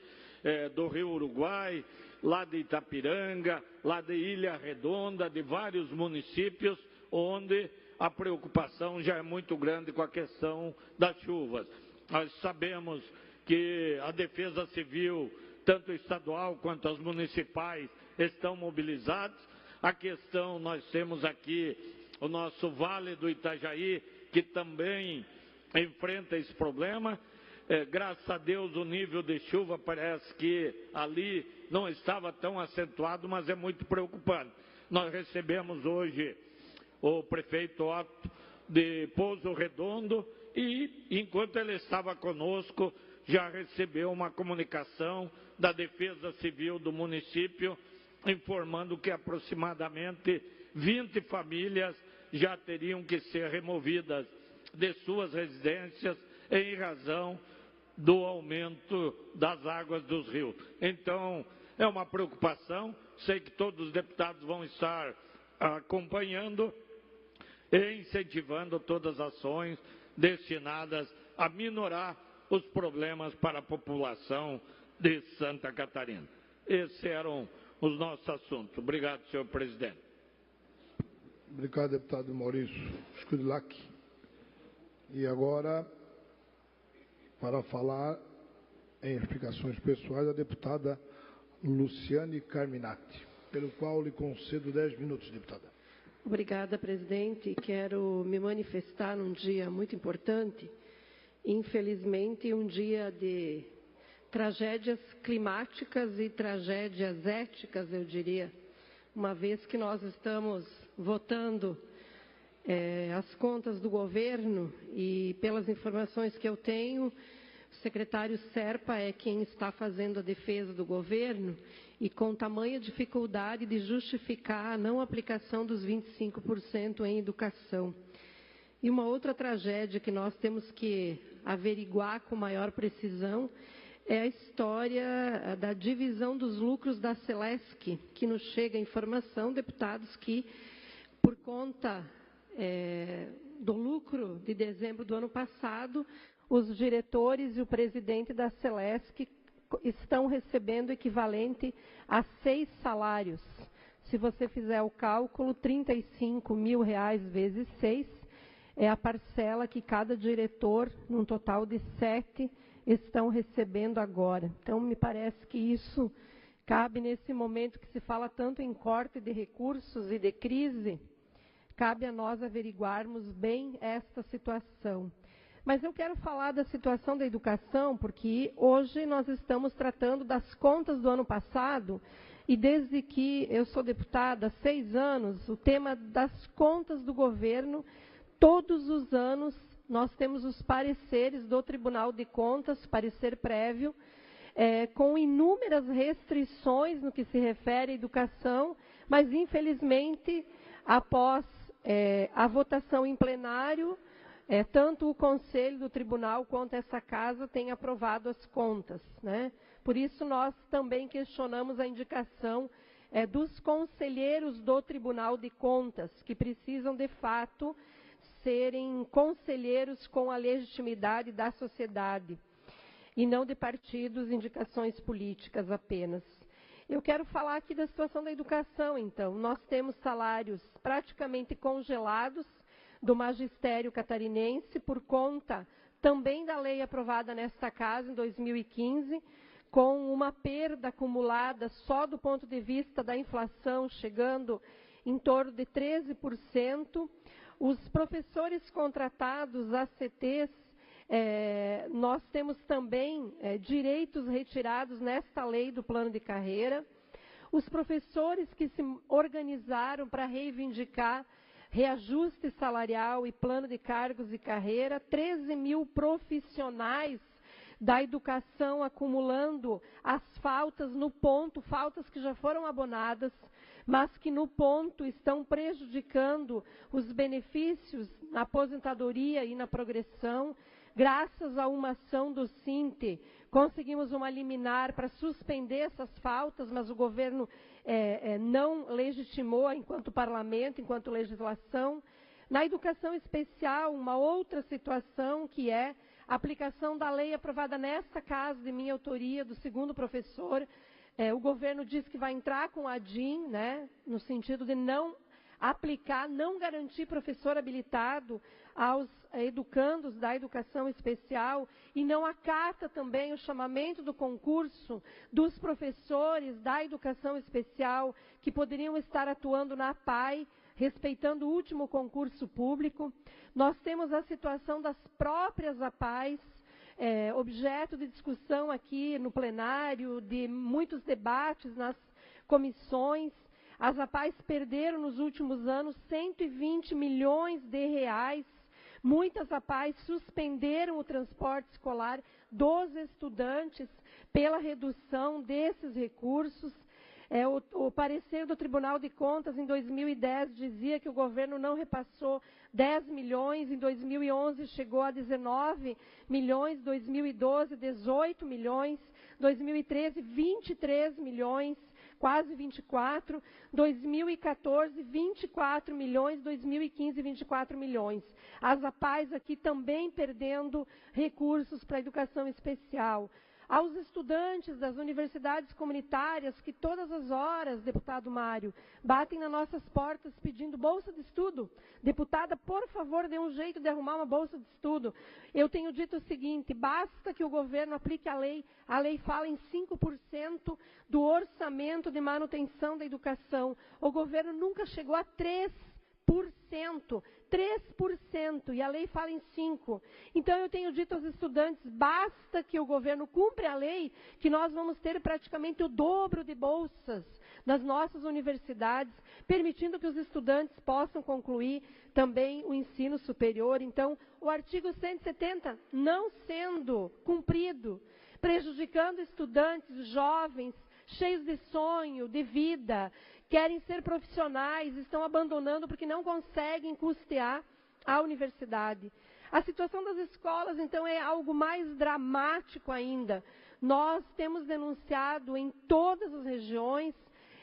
do Rio Uruguai, lá de Itapiranga, lá de Ilha Redonda, de vários municípios, onde a preocupação já é muito grande com a questão das chuvas. Nós sabemos que a Defesa Civil, tanto estadual quanto as municipais, estão mobilizados. A questão, nós temos aqui o nosso Vale do Itajaí, que também enfrenta esse problema. Graças a Deus o nível de chuva parece que ali não estava tão acentuado, mas é muito preocupante. Nós recebemos hoje o prefeito Otto de Pouso Redondo e, enquanto ele estava conosco, já recebeu uma comunicação da Defesa Civil do município informando que aproximadamente 20 famílias já teriam que ser removidas de suas residências em razão do aumento das águas dos rios. Então, é uma preocupação, sei que todos os deputados vão estar acompanhando e incentivando todas as ações destinadas a minorar os problemas para a população de Santa Catarina. Esses eram os nossos assuntos. Obrigado, senhor presidente. Obrigado, deputado Maurício Scudlac. E agora, para falar em explicações pessoais, a deputada Luciane Carminati, pelo qual lhe concedo 10 minutos, deputada. Obrigada, presidente. Quero me manifestar num dia muito importante, infelizmente um dia de tragédias climáticas e tragédias éticas, eu diria, uma vez que nós estamos votando as contas do governo e, pelas informações que eu tenho, o secretário Serpa é quem está fazendo a defesa do governo e com tamanha dificuldade de justificar a não aplicação dos 25% em educação. E uma outra tragédia que nós temos que averiguar com maior precisão é a história da divisão dos lucros da Celesc, que nos chega a informação, deputados, que por conta do lucro de dezembro do ano passado, os diretores e o presidente da Celesc estão recebendo equivalente a 6 salários. se você fizer o cálculo, R$35.000 vezes 6 é a parcela que cada diretor, num total de 7, estão recebendo agora. Então, me parece que isso cabe nesse momento que se fala tanto em corte de recursos e de crise, cabe a nós averiguarmos bem esta situação. Mas eu quero falar da situação da educação, porque hoje nós estamos tratando das contas do ano passado, e desde que eu sou deputada há 6 anos, o tema das contas do governo, todos os anos, nós temos os pareceres do Tribunal de Contas, parecer prévio, com inúmeras restrições no que se refere à educação, mas, infelizmente, após a votação em plenário, tanto o Conselho do Tribunal quanto essa Casa têm aprovado as contas, né? Por isso, nós também questionamos a indicação dos conselheiros do Tribunal de Contas, que precisam, de fato, serem conselheiros com a legitimidade da sociedade, e não de partidos, indicações políticas apenas. Eu quero falar aqui da situação da educação, então. Nós temos salários praticamente congelados do magistério catarinense, por conta também da lei aprovada nesta casa em 2015, com uma perda acumulada só do ponto de vista da inflação, chegando em torno de 13%. Os professores contratados, ACTs, nós temos também direitos retirados nesta lei do plano de carreira. Os professores que se organizaram para reivindicar reajuste salarial e plano de cargos e carreira, 13.000 profissionais da educação acumulando as faltas no ponto, faltas que já foram abonadas, mas que no ponto estão prejudicando os benefícios na aposentadoria e na progressão. Graças a uma ação do SINTE, conseguimos uma liminar para suspender essas faltas, mas o governo não legitimou enquanto parlamento, enquanto legislação. Na educação especial, uma outra situação que é a aplicação da lei aprovada nesta casa, de minha autoria, do segundo professor. O governo diz que vai entrar com a DIN, né, no sentido de não aplicar, não garantir professor habilitado aos educandos da educação especial, e não acata também o chamamento do concurso dos professores da educação especial que poderiam estar atuando na APAE, respeitando o último concurso público. Nós temos a situação das próprias APAEs, objeto de discussão aqui no plenário, de muitos debates nas comissões. As APAEs perderam nos últimos anos 120 milhões de reais. Muitas APAEs suspenderam o transporte escolar dos estudantes pela redução desses recursos. O parecer do Tribunal de Contas em 2010 dizia que o governo não repassou 10 milhões, em 2011 chegou a 19 milhões, 2012, 18 milhões, 2013, 23 milhões, quase 24, 2014, 24 milhões, 2015, 24 milhões. As APAEs aqui também perdendo recursos para a educação especial. Aos estudantes das universidades comunitárias, que todas as horas, deputado Mário, batem nas nossas portas pedindo bolsa de estudo. Deputada, por favor, dê um jeito de arrumar uma bolsa de estudo. Eu tenho dito o seguinte: basta que o governo aplique a lei fala em 5% do orçamento de manutenção da educação. O governo nunca chegou a 3%, e a lei fala em 5%. Então, eu tenho dito aos estudantes, basta que o governo cumpra a lei, que nós vamos ter praticamente o dobro de bolsas nas nossas universidades, permitindo que os estudantes possam concluir também o ensino superior. Então, o artigo 170 não sendo cumprido, prejudicando estudantes jovens, cheios de sonho, de vida, querem ser profissionais, estão abandonando porque não conseguem custear a universidade. A situação das escolas, então, é algo mais dramático ainda. Nós temos denunciado em todas as regiões,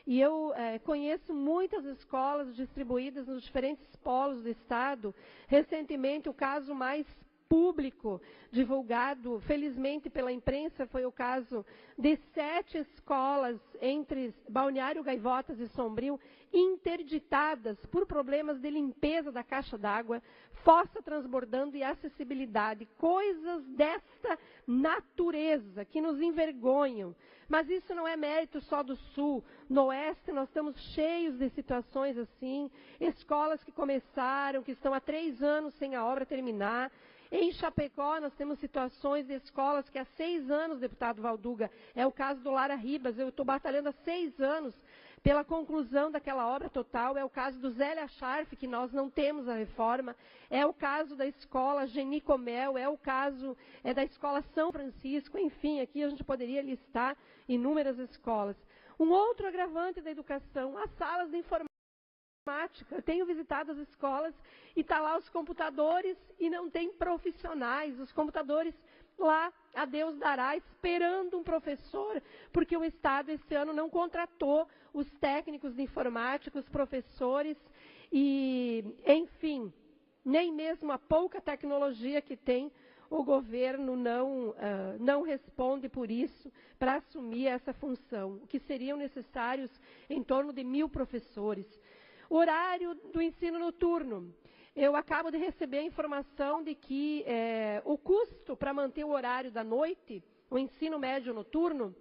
e eu conheço muitas escolas distribuídas nos diferentes polos do Estado. Recentemente, o caso mais público divulgado, felizmente pela imprensa, foi o caso de 7 escolas entre Balneário Gaivotas e Sombrio interditadas por problemas de limpeza da caixa d'água, fossa transbordando e acessibilidade. Coisas desta natureza que nos envergonham. Mas isso não é mérito só do Sul. No Oeste nós estamos cheios de situações assim, escolas que começaram, que estão há 3 anos sem a obra terminar. Em Chapecó, nós temos situações de escolas que há 6 anos, deputado Valduga, é o caso do Lara Ribas, eu estou batalhando há 6 anos pela conclusão daquela obra total, é o caso do Zélia Scharf, que nós não temos a reforma, é o caso da escola Geni Comel, é o caso da escola São Francisco, enfim, aqui a gente poderia listar inúmeras escolas. Um outro agravante da educação, as salas de informática. Eu tenho visitado as escolas e está lá os computadores e não tem profissionais. Os computadores lá, a Deus dará, esperando um professor, porque o Estado esse ano não contratou os técnicos de informática, os professores e, enfim, nem mesmo a pouca tecnologia que tem, o governo não responde por isso para assumir essa função, o que seriam necessários em torno de 1.000 professores. Horário do ensino noturno. Eu acabo de receber a informação de que o custo para manter o horário da noite, o ensino médio noturno,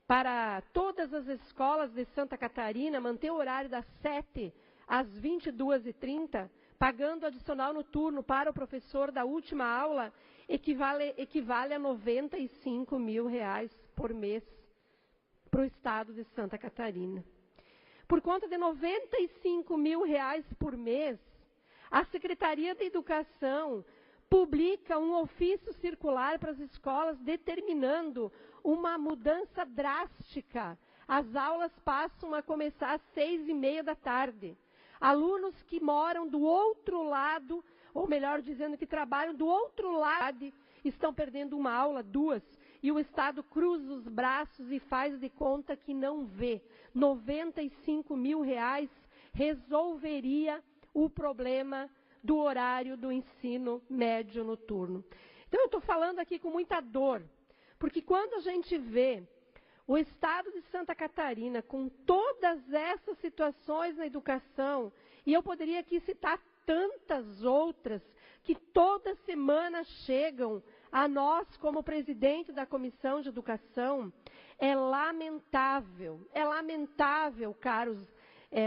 para todas as escolas de Santa Catarina, manter o horário das 7 às 22h30, pagando adicional noturno para o professor da última aula, equivale a R$95 mil por mês para o estado de Santa Catarina. Por conta de R$95 mil por mês, a Secretaria de Educação publica um ofício circular para as escolas determinando uma mudança drástica. As aulas passam a começar às 6h30 da tarde. Alunos que moram do outro lado, ou melhor dizendo, que trabalham do outro lado, estão perdendo uma aula, 2, e o Estado cruza os braços e faz de conta que não vê. R$95 mil resolveria o problema do horário do ensino médio noturno. Então, eu estou falando aqui com muita dor, porque quando a gente vê o Estado de Santa Catarina com todas essas situações na educação, e eu poderia aqui citar tantas outras que toda semana chegam a nós, como presidente da Comissão de Educação, é lamentável, caros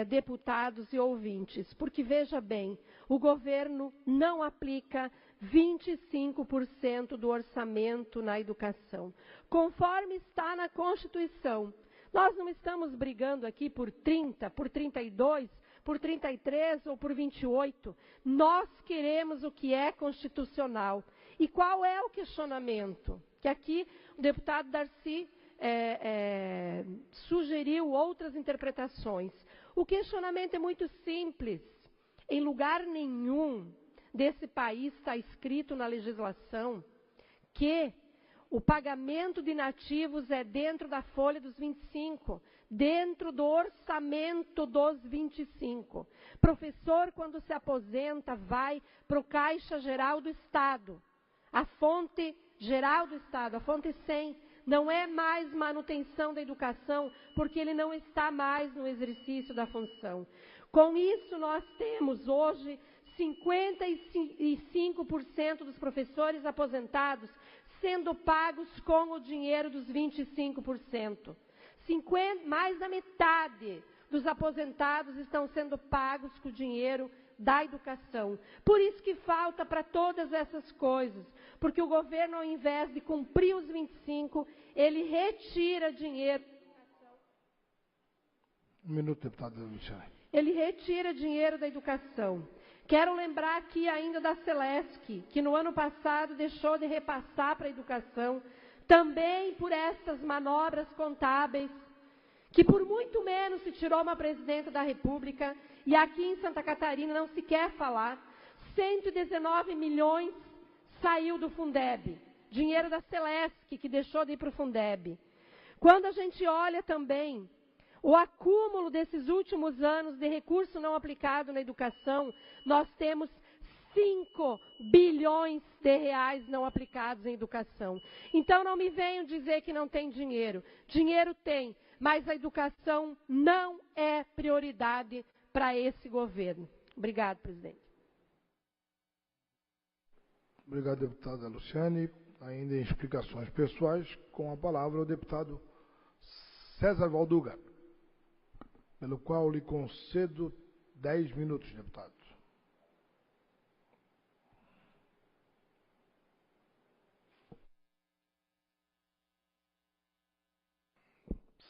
deputados e ouvintes, porque, veja bem, o governo não aplica 25% do orçamento na educação, conforme está na Constituição. Nós não estamos brigando aqui por 30, por 32, por 33 ou por 28. Nós queremos o que é constitucional. E qual é o questionamento? Que aqui o deputado Darcy sugeriu outras interpretações. O questionamento é muito simples. Em lugar nenhum desse país está escrito na legislação que o pagamento de nativos é dentro da folha dos 25, dentro do orçamento dos 25. Professor, quando se aposenta, vai para o Caixa Geral do Estado. A fonte geral do Estado, a fonte 100, não é mais manutenção da educação, porque ele não está mais no exercício da função. Com isso, nós temos hoje 55% dos professores aposentados sendo pagos com o dinheiro dos 25%. Mais da metade dos aposentados estão sendo pagos com o dinheiro da educação. Por isso que falta para todas essas coisas, porque o governo, ao invés de cumprir os 25, ele retira dinheiro. Um minuto, deputado Michele. Ele retira dinheiro da educação. Quero lembrar aqui ainda da Celesc, que no ano passado deixou de repassar para a educação, também por essas manobras contábeis, que por muito menos se tirou uma presidenta da República, e aqui em Santa Catarina não se quer falar, 119 milhões saiu do Fundeb, dinheiro da Celesc, que deixou de ir para o Fundeb. Quando a gente olha também o acúmulo desses últimos anos de recurso não aplicado na educação, nós temos 5 bilhões de reais não aplicados em educação. Então não me venham dizer que não tem dinheiro. Dinheiro tem, mas a educação não é prioridade para esse governo. Obrigado, presidente. Obrigado, deputada Luciane. Ainda em explicações pessoais, com a palavra o deputado César Valduga, pelo qual lhe concedo 10 minutos, deputado.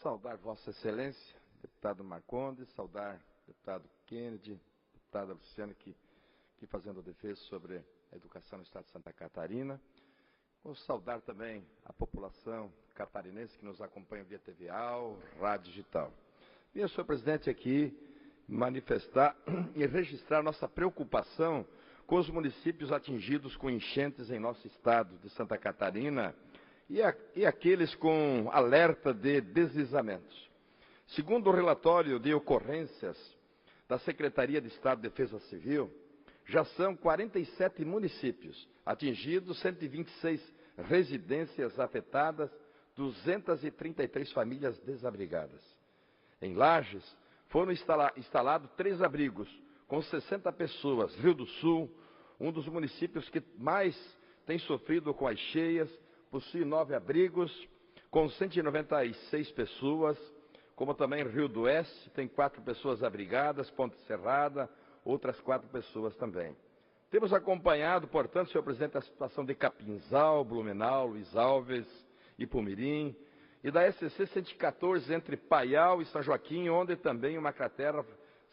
Saudar Vossa Excelência, deputado Marcondes, saudar deputado Kennedy, deputada Luciane, que fazendo defesa sobre a educação no Estado de Santa Catarina. Vou saudar também a população catarinense que nos acompanha via TVAL, rádio digital. Vim, senhor presidente, aqui manifestar e registrar nossa preocupação com os municípios atingidos com enchentes em nosso estado de Santa Catarina e aqueles com alerta de deslizamentos. Segundo o relatório de ocorrências da Secretaria de Estado de Defesa Civil, já são 47 municípios atingidos, 126 residências afetadas, 233 famílias desabrigadas. Em Lages, foram instalados 3 abrigos, com 60 pessoas. Rio do Sul, um dos municípios que mais tem sofrido com as cheias, possui 9 abrigos, com 196 pessoas, como também Rio do Oeste, tem 4 pessoas abrigadas, Ponte Serrada, outras 4 pessoas também. Temos acompanhado, portanto, senhor presidente, a situação de Capinzal, Blumenau, Luiz Alves e Pumirim, e da SC 114 entre Paial e São Joaquim, onde também uma cratera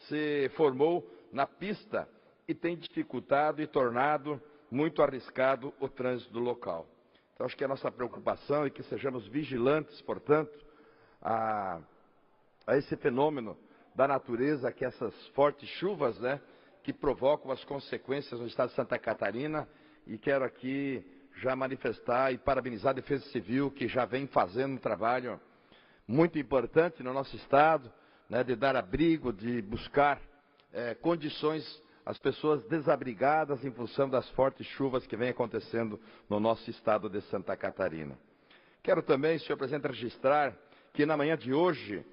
se formou na pista e tem dificultado e tornado muito arriscado o trânsito do local. Então, acho que a nossa preocupação é que sejamos vigilantes, portanto, a esse fenômeno da natureza, que essas fortes chuvas, que provocam as consequências no estado de Santa Catarina, e quero aqui já manifestar e parabenizar a Defesa Civil, que já vem fazendo um trabalho muito importante no nosso estado, de dar abrigo, de buscar condições às pessoas desabrigadas em função das fortes chuvas que vem acontecendo no nosso estado de Santa Catarina. Quero também, senhor presidente, registrar que na manhã de hoje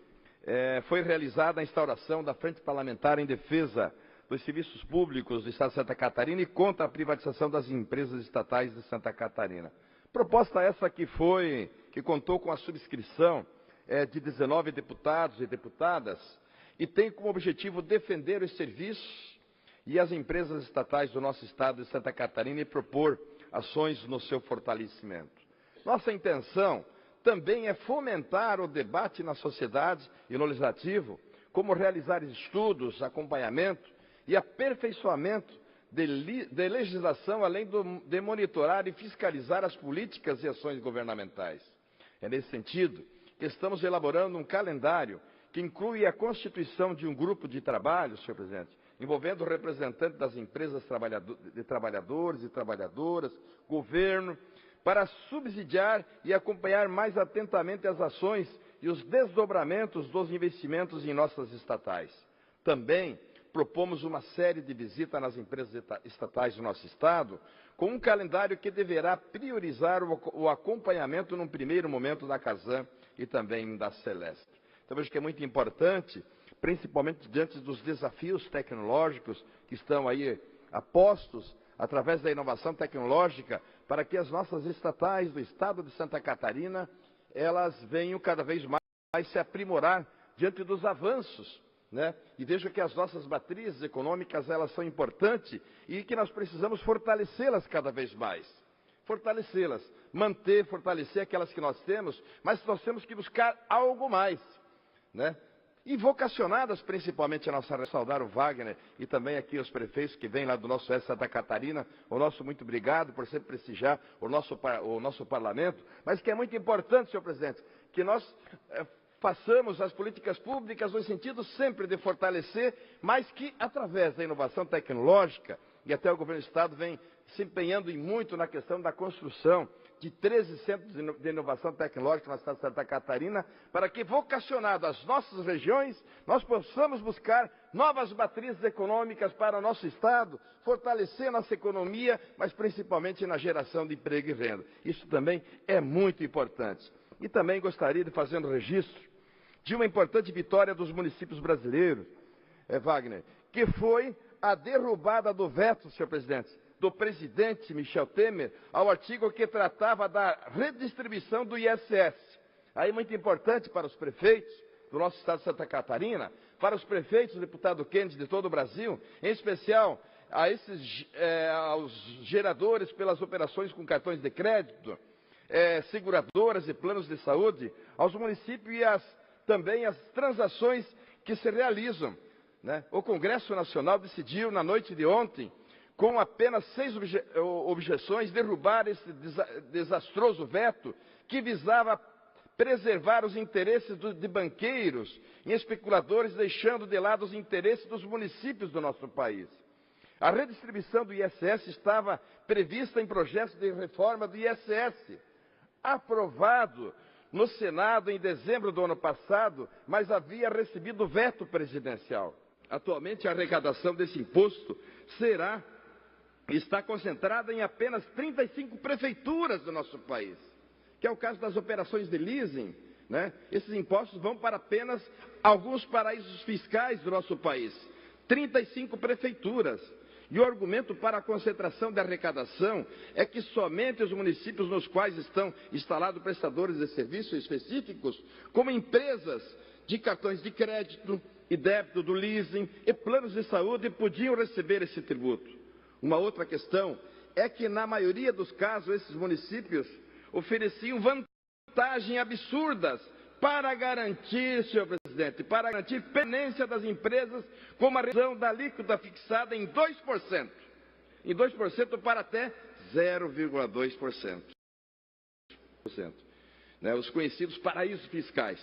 foi realizada a instauração da Frente Parlamentar em Defesa dos Serviços Públicos do Estado de Santa Catarina e contra a privatização das empresas estatais de Santa Catarina. Proposta essa que contou com a subscrição de 19 deputados e deputadas e tem como objetivo defender os serviços e as empresas estatais do nosso Estado de Santa Catarina e propor ações no seu fortalecimento. Nossa intenção também é fomentar o debate na sociedade e no legislativo, como realizar estudos, acompanhamento e aperfeiçoamento de legislação, além de monitorar e fiscalizar as políticas e ações governamentais. É nesse sentido que estamos elaborando um calendário que inclui a constituição de um grupo de trabalho, senhor presidente, envolvendo representantes das empresas de trabalhadores e trabalhadoras, governo, para subsidiar e acompanhar mais atentamente as ações e os desdobramentos dos investimentos em nossas estatais. Também propomos uma série de visitas nas empresas estatais do nosso Estado, com um calendário que deverá priorizar o acompanhamento num primeiro momento da Casan e também da Celesc. Então, vejo que é muito importante, principalmente diante dos desafios tecnológicos que estão aí apostos através da inovação tecnológica, para que as nossas estatais do Estado de Santa Catarina, elas venham cada vez mais se aprimorar diante dos avanços, E vejo que as nossas matrizes econômicas, elas são importantes e que nós precisamos fortalecê-las cada vez mais. Fortalecê-las, fortalecer aquelas que nós temos, mas nós temos que buscar algo mais, E vocacionadas principalmente a nossa saudar o Wagner e também aqui os prefeitos que vêm lá do nosso Oeste Santa Catarina, o nosso muito obrigado por sempre prestigiar o nosso parlamento, mas que é muito importante, senhor presidente, que nós façamos as políticas públicas no sentido sempre de fortalecer, mas que através da inovação tecnológica, e até o governo do Estado vem se empenhando muito na questão da construção de 13 centros de inovação tecnológica na cidade de Santa Catarina, para que, vocacionado às nossas regiões, nós possamos buscar novas matrizes econômicas para o nosso estado, fortalecer nossa economia, mas principalmente na geração de emprego e renda. Isso também é muito importante. E também gostaria de fazer um registro de uma importante vitória dos municípios brasileiros, Wagner, que foi a derrubada do veto, senhor presidente, do presidente Michel Temer ao artigo que tratava da redistribuição do ISS. Aí muito importante para os prefeitos do nosso estado de Santa Catarina, para os prefeitos, o deputado Kennedy de todo o Brasil, em especial aos geradores pelas operações com cartões de crédito, seguradoras e planos de saúde, aos municípios e também as transações que se realizam, né? O Congresso Nacional decidiu na noite de ontem, com apenas 6 objeções, derrubar esse desastroso veto que visava preservar os interesses de banqueiros e especuladores, deixando de lado os interesses dos municípios do nosso país. A redistribuição do ISS estava prevista em projeto de reforma do ISS, aprovado no Senado em dezembro do ano passado, mas havia recebido veto presidencial. Atualmente, a arrecadação desse imposto está concentrada em apenas 35 prefeituras do nosso país, que é o caso das operações de leasing, né? Esses impostos vão para apenas alguns paraísos fiscais do nosso país, 35 prefeituras. E o argumento para a concentração da arrecadação é que somente os municípios nos quais estão instalados prestadores de serviços específicos, como empresas de cartões de crédito e débito do leasing e planos de saúde, podiam receber esse tributo. Uma outra questão é que, na maioria dos casos, esses municípios ofereciam vantagens absurdas para garantir, senhor presidente, para garantir permanência das empresas, como a redução da alíquota fixada em 2%. Em 2% para até 0,2%. Né, os conhecidos paraísos fiscais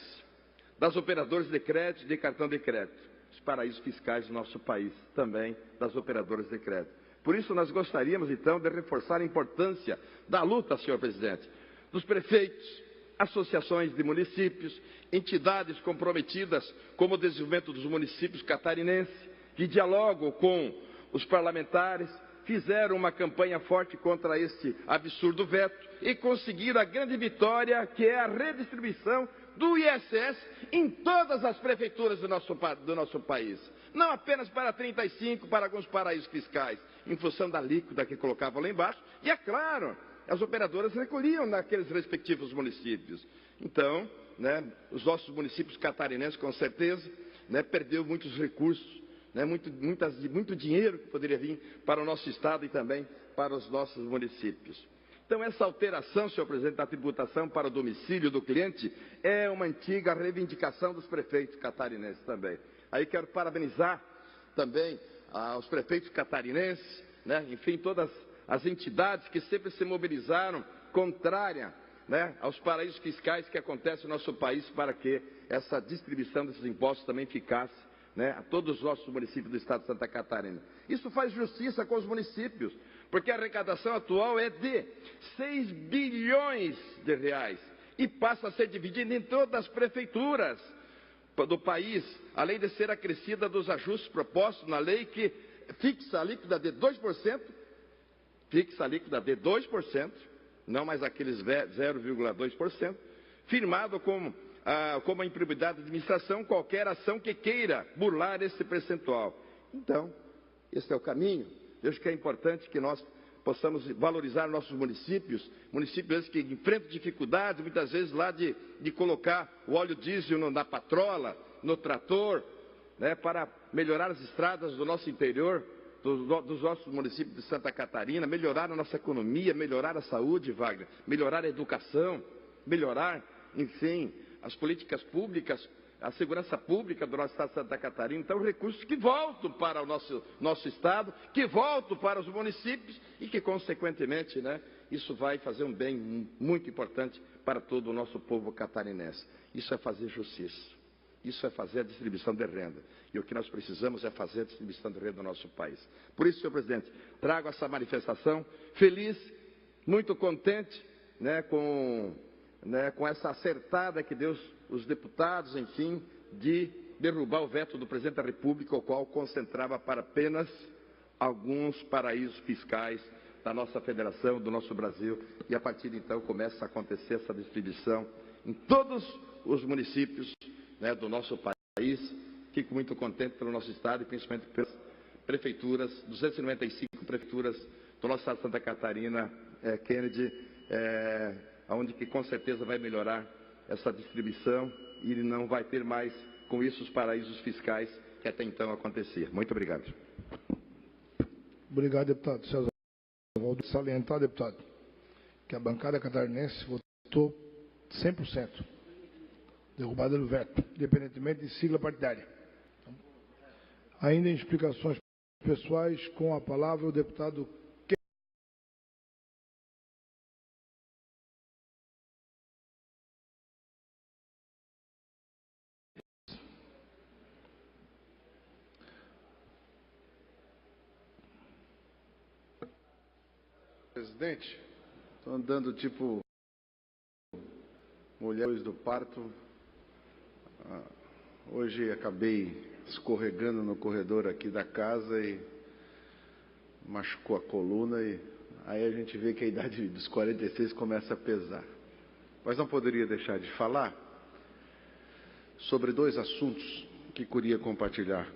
das operadoras de crédito e de cartão de crédito. Os paraísos fiscais do nosso país, também das operadoras de crédito. Por isso, nós gostaríamos, então, de reforçar a importância da luta, senhor presidente, dos prefeitos, associações de municípios, entidades comprometidas como o desenvolvimento dos municípios catarinenses, que dialogam com os parlamentares, fizeram uma campanha forte contra este absurdo veto e conseguiram a grande vitória, que é a redistribuição do ISS em todas as prefeituras do nosso país. Não apenas para 35, para alguns paraísos fiscais, em função da alíquota que colocavam lá embaixo, e é claro, as operadoras recolhiam naqueles respectivos municípios. Então, né, os nossos municípios catarinenses, com certeza, né, perdeu muitos recursos, né, muito dinheiro que poderia vir para o nosso estado e também para os nossos municípios. Então, essa alteração, senhor presidente, da tributação para o domicílio do cliente é uma antiga reivindicação dos prefeitos catarinenses também. Aí quero parabenizar também os prefeitos catarinenses, né, enfim, todas as entidades que sempre se mobilizaram contrária, né, aos paraísos fiscais que acontecem no nosso país, para que essa distribuição desses impostos também ficasse, né, a todos os nossos municípios do estado de Santa Catarina. Isso faz justiça com os municípios, porque a arrecadação atual é de 6 bilhões de reais e passa a ser dividida em todas as prefeituras do país, além de ser acrescida dos ajustes propostos na lei que fixa a alíquota de 2%, não mais aqueles 0,2%, firmado como a improbidade de administração qualquer ação que queira burlar esse percentual. Então, esse é o caminho. Vejo que é importante que nós possamos valorizar nossos municípios, municípios que enfrentam dificuldades, muitas vezes lá de colocar o óleo diesel na patrola, no trator, né, para melhorar as estradas do nosso interior, dos nossos municípios de Santa Catarina, melhorar a nossa economia, melhorar a saúde, Wagner, melhorar a educação, melhorar, enfim, as políticas públicas, a segurança pública do nosso estado de Santa Catarina. Então, recursos que voltam para o nosso estado, que voltam para os municípios e que, consequentemente, né, isso vai fazer um bem muito importante para todo o nosso povo catarinense. Isso é fazer justiça. Isso é fazer a distribuição de renda. E o que nós precisamos é fazer a distribuição de renda no nosso país. Por isso, senhor presidente, trago essa manifestação feliz, muito contente, com essa acertada que deu os deputados, enfim, de derrubar o veto do presidente da República, o qual concentrava para apenas alguns paraísos fiscais da nossa federação, do nosso Brasil, e a partir de então começa a acontecer essa distribuição em todos os municípios, do nosso país. Fico muito contente pelo nosso estado e principalmente pelas prefeituras, 295 prefeituras do nosso estado de Santa Catarina, Kennedy, onde que com certeza vai melhorar essa distribuição e não vai ter mais com isso os paraísos fiscais que até então acontecia. Muito obrigado. Obrigado, deputado César. Vou salientar, deputado, que a bancada catarinense votou 100%. Derrubada do veto, independentemente de sigla partidária. Ainda em explicações pessoais, com a palavra o deputado Presidente, estou andando tipo mulheres do parto. Hoje acabei escorregando no corredor aqui da casa e machucou a coluna, e aí a gente vê que a idade dos 46 começa a pesar. Mas não poderia deixar de falar sobre dois assuntos que queria compartilhar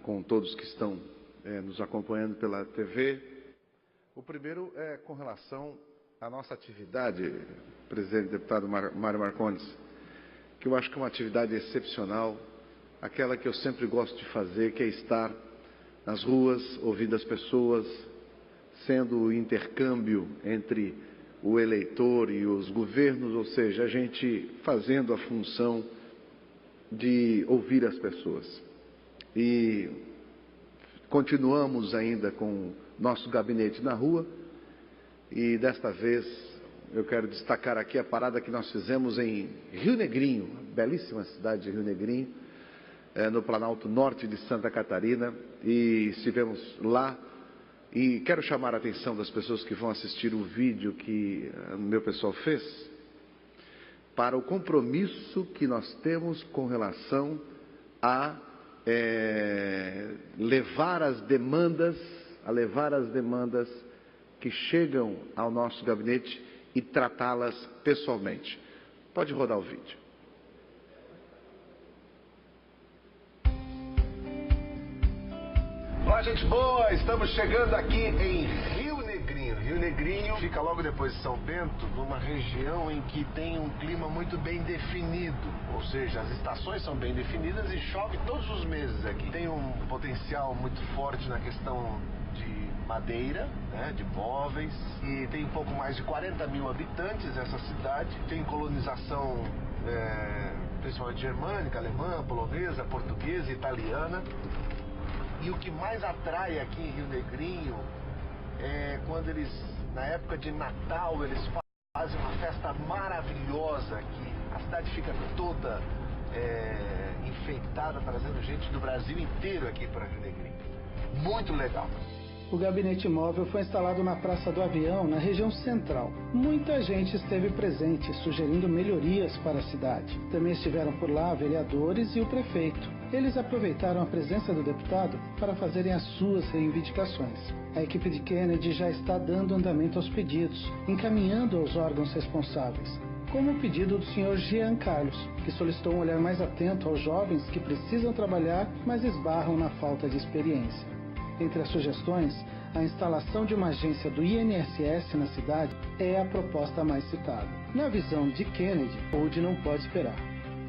com todos que estão nos acompanhando pela TV. O primeiro é com relação à nossa atividade, presidente deputado Mário Marcondes, que eu acho que é uma atividade excepcional, aquela que eu sempre gosto de fazer, que é estar nas ruas, ouvindo as pessoas, sendo o intercâmbio entre o eleitor e os governos, ou seja, a gente fazendo a função de ouvir as pessoas. E continuamos ainda com nosso gabinete na rua, e desta vez eu quero destacar aqui a parada que nós fizemos em Rio Negrinho, belíssima cidade de Rio Negrinho, no Planalto Norte de Santa Catarina, e estivemos lá, e quero chamar a atenção das pessoas que vão assistir o vídeo que o meu pessoal fez, para o compromisso que nós temos com relação a levar as demandas que chegam ao nosso gabinete e tratá-las pessoalmente. Pode rodar o vídeo. Olá, gente boa! Estamos chegando aqui em Rio Negrinho. Rio Negrinho fica logo depois de São Bento, numa região em que tem um clima muito bem definido. Ou seja, as estações são bem definidas e chove todos os meses aqui. Tem um potencial muito forte na questão de madeira, de móveis, e tem um pouco mais de 40 mil habitantes essa cidade. Tem colonização principalmente germânica, alemã, polonesa, portuguesa, italiana. E o que mais atrai aqui em Rio Negrinho é quando eles, na época de Natal, eles fazem uma festa maravilhosa aqui. A cidade fica toda enfeitada, trazendo gente do Brasil inteiro aqui para Rio Negrinho. Muito legal. O gabinete móvel foi instalado na Praça do Avião, na região central. Muita gente esteve presente, sugerindo melhorias para a cidade. Também estiveram por lá vereadores e o prefeito. Eles aproveitaram a presença do deputado para fazerem as suas reivindicações. A equipe de Kennedy já está dando andamento aos pedidos, encaminhando aos órgãos responsáveis, como o pedido do senhor Jean Carlos, que solicitou um olhar mais atento aos jovens que precisam trabalhar, mas esbarram na falta de experiência. Entre as sugestões, a instalação de uma agência do INSS na cidade é a proposta mais citada. Na visão de Kennedy, hoje não pode esperar.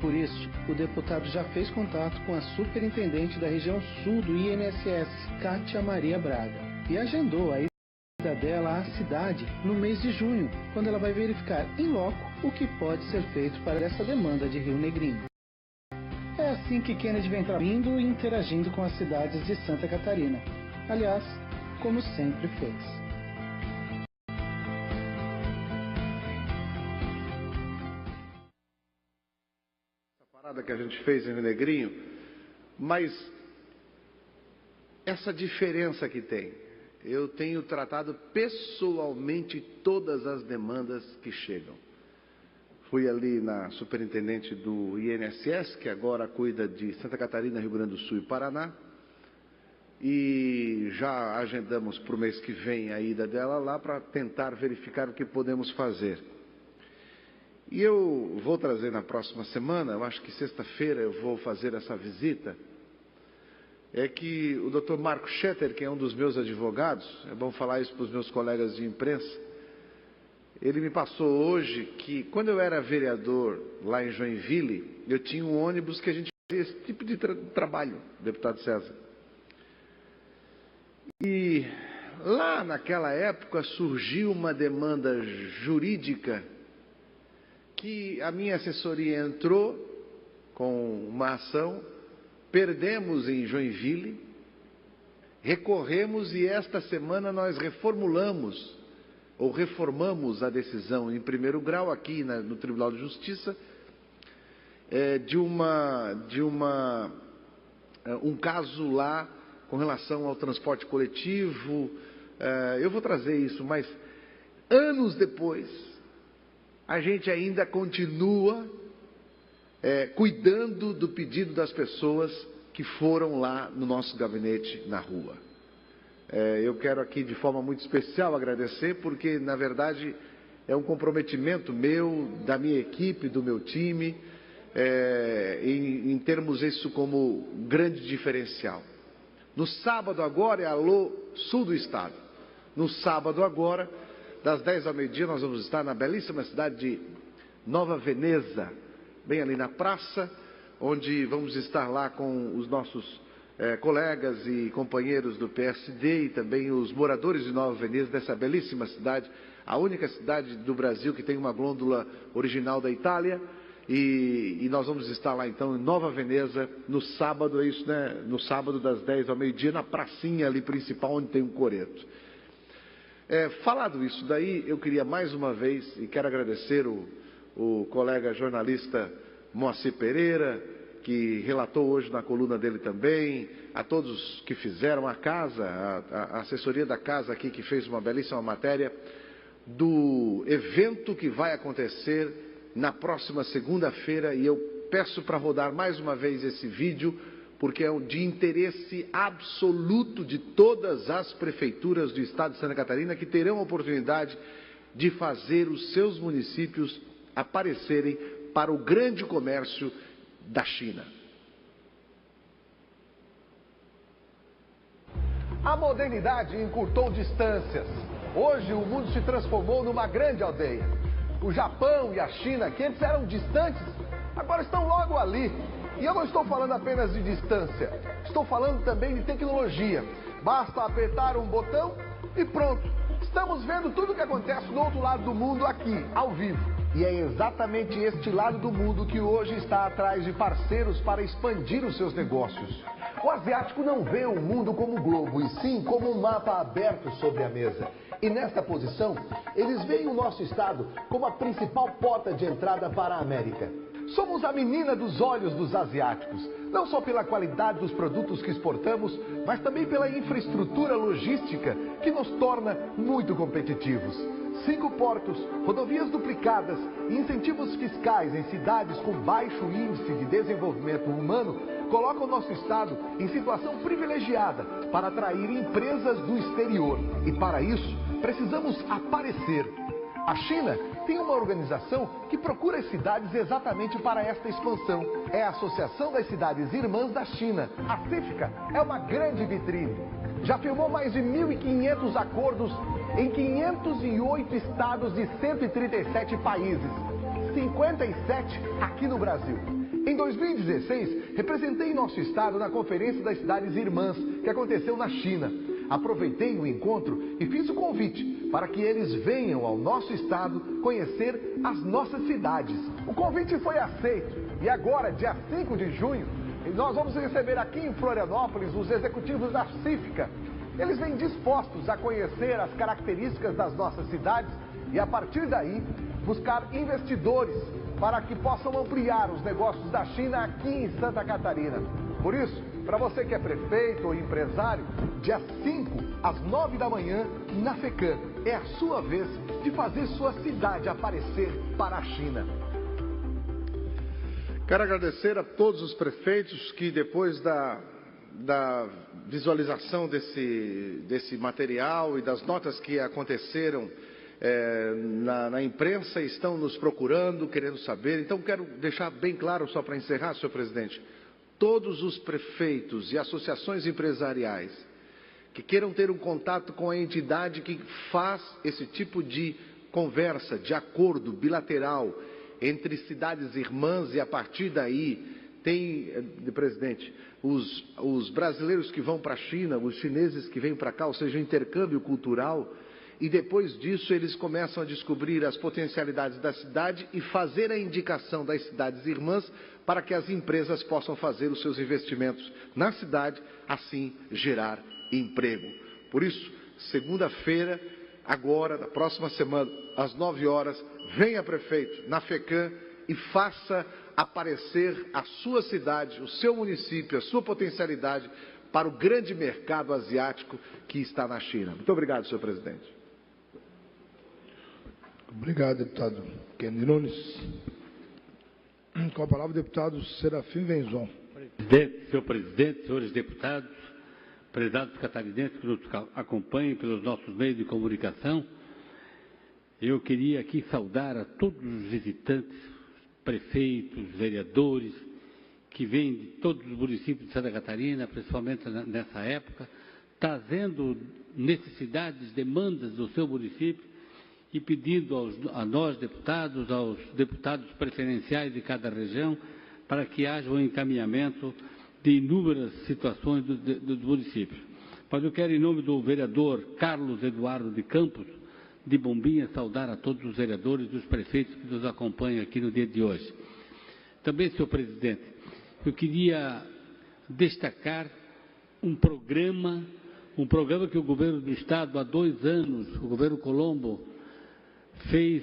Por isso, o deputado já fez contato com a superintendente da região sul do INSS, Kátia Maria Braga, e agendou a ida dela à cidade no mês de junho, quando ela vai verificar em loco o que pode ser feito para essa demanda de Rio Negrinho. É assim que Kennedy vem trabalhando e interagindo com as cidades de Santa Catarina. Aliás, como sempre fez. Essa parada que a gente fez em Rio Negrinho, mas essa diferença que tem eu tenho tratado pessoalmente todas as demandas que chegam. Fui ali na superintendente do INSS, que agora cuida de Santa Catarina, Rio Grande do Sul e Paraná, e já agendamos para o mês que vem a ida dela lá para tentar verificar o que podemos fazer. E eu vou trazer na próxima semana, eu acho que sexta-feira eu vou fazer essa visita, é que o Dr. Marco Schetter, que é um dos meus advogados, é bom falar isso para os meus colegas de imprensa, ele me passou hoje que quando eu era vereador lá em Joinville, eu tinha um ônibus que a gente fazia esse tipo de trabalho, deputado César. E lá naquela época surgiu uma demanda jurídica que a minha assessoria entrou com uma ação, perdemos em Joinville, recorremos e esta semana nós reformamos a decisão em primeiro grau aqui no Tribunal de Justiça um caso lá com relação ao transporte coletivo. Eu vou trazer isso, mas anos depois a gente ainda continua cuidando do pedido das pessoas que foram lá no nosso gabinete na rua. Eu quero aqui de forma muito especial agradecer, porque na verdade é um comprometimento meu, da minha equipe, do meu time, em termos isso como grande diferencial. No sábado agora é Alô Sul do Estado. No sábado agora, das 10 ao meio-dia, nós vamos estar na belíssima cidade de Nova Veneza, bem ali na praça, onde vamos estar lá com os nossos colegas e companheiros do PSD e também os moradores de Nova Veneza, dessa belíssima cidade, a única cidade do Brasil que tem uma glândula original da Itália, e nós vamos estar lá então em Nova Veneza no sábado, é isso, né? No sábado das 10 ao meio-dia, na pracinha ali principal onde tem um coreto. Falado isso daí, eu queria mais uma vez, e quero agradecer o colega jornalista Moacir Pereira, que relatou hoje na coluna dele também, a todos que fizeram a casa, a assessoria da casa aqui, que fez uma belíssima matéria do evento que vai acontecer na próxima segunda-feira, e eu peço para rodar mais uma vez esse vídeo, porque é de interesse absoluto de todas as prefeituras do estado de Santa Catarina, que terão a oportunidade de fazer os seus municípios aparecerem para o grande comércio da China. A modernidade encurtou distâncias. Hoje o mundo se transformou numa grande aldeia. O Japão e a China, que antes eram distantes, agora estão logo ali. E eu não estou falando apenas de distância, estou falando também de tecnologia. Basta apertar um botão e pronto. Estamos vendo tudo o que acontece do outro lado do mundo aqui, ao vivo. E é exatamente este lado do mundo que hoje está atrás de parceiros para expandir os seus negócios. O asiático não vê o mundo como um globo, e sim como um mapa aberto sobre a mesa. E nesta posição, eles veem o nosso estado como a principal porta de entrada para a América. Somos a menina dos olhos dos asiáticos, não só pela qualidade dos produtos que exportamos, mas também pela infraestrutura logística que nos torna muito competitivos. 5 portos, rodovias duplicadas e incentivos fiscais em cidades com baixo índice de desenvolvimento humano colocam o nosso estado em situação privilegiada para atrair empresas do exterior. E para isso, precisamos aparecer. A China tem uma organização que procura as cidades exatamente para esta expansão. É a Associação das Cidades Irmãs da China. A CIFCA é uma grande vitrine. Já firmou mais de 1.500 acordos em 508 estados de 137 países, 57 aqui no Brasil. Em 2016, representei nosso estado na Conferência das Cidades Irmãs, que aconteceu na China. Aproveitei o encontro e fiz o convite para que eles venham ao nosso estado conhecer as nossas cidades. O convite foi aceito e agora, dia 5 de junho, nós vamos receber aqui em Florianópolis os executivos da CIFCA. Eles vêm dispostos a conhecer as características das nossas cidades e, a partir daí, buscar investidores para que possam ampliar os negócios da China aqui em Santa Catarina. Por isso, Para você que é prefeito ou empresário, dia 5 às 9 da manhã, na FECAM. É a sua vez de fazer sua cidade aparecer para a China. Quero agradecer a todos os prefeitos que depois da visualização desse material e das notas que aconteceram na imprensa, estão nos procurando, querendo saber. Então, quero deixar bem claro, só para encerrar, senhor presidente, todos os prefeitos e associações empresariais que queiram ter um contato com a entidade que faz esse tipo de conversa, de acordo bilateral entre cidades irmãs, e a partir daí tem, presidente, os brasileiros que vão para a China, os chineses que vêm para cá, ou seja, intercâmbio cultural, e depois disso eles começam a descobrir as potencialidades da cidade e fazer a indicação das cidades irmãs para que as empresas possam fazer os seus investimentos na cidade, assim gerar emprego. Por isso, segunda-feira, agora, na próxima semana, às 9 horas, venha prefeito na FECAM e faça aparecer a sua cidade, o seu município, a sua potencialidade para o grande mercado asiático que está na China. Muito obrigado, senhor presidente. Obrigado, deputado Kennedy Nunes. Com a palavra, o deputado Serafim Venzon. Senhor presidente, senhores deputados, prezados catarinenses que nos acompanham pelos nossos meios de comunicação, eu queria aqui saudar a todos os visitantes, prefeitos, vereadores, que vêm de todos os municípios de Santa Catarina, principalmente nessa época, trazendo necessidades, demandas do seu município e pedindo a nós, deputados, aos deputados preferenciais de cada região, para que haja um encaminhamento de inúmeras situações dos municípios. Mas eu quero, em nome do vereador Carlos Eduardo de Campos, de Bombinha, saudar a todos os vereadores e os prefeitos que nos acompanham aqui no dia de hoje. Também, senhor presidente, eu queria destacar um programa que o governo do Estado, há 2 anos, o governo Colombo, fez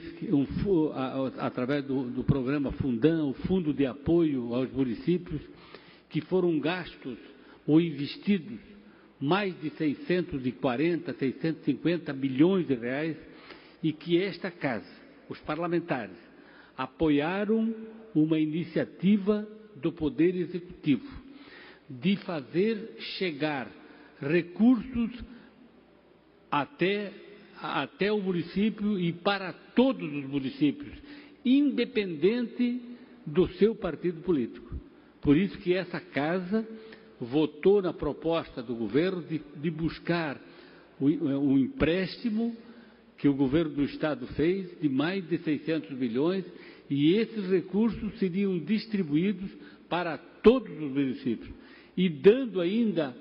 através do programa Fundão, o Fundo de Apoio aos Municípios, que foram gastos ou investidos mais de 640, 650 milhões de reais, e que esta casa, os parlamentares, apoiaram uma iniciativa do Poder Executivo de fazer chegar recursos até o município e para todos os municípios, independente do seu partido político. Por isso que essa casa votou na proposta do governo de buscar o empréstimo que o governo do Estado fez de mais de 600 milhões, e esses recursos seriam distribuídos para todos os municípios, e dando ainda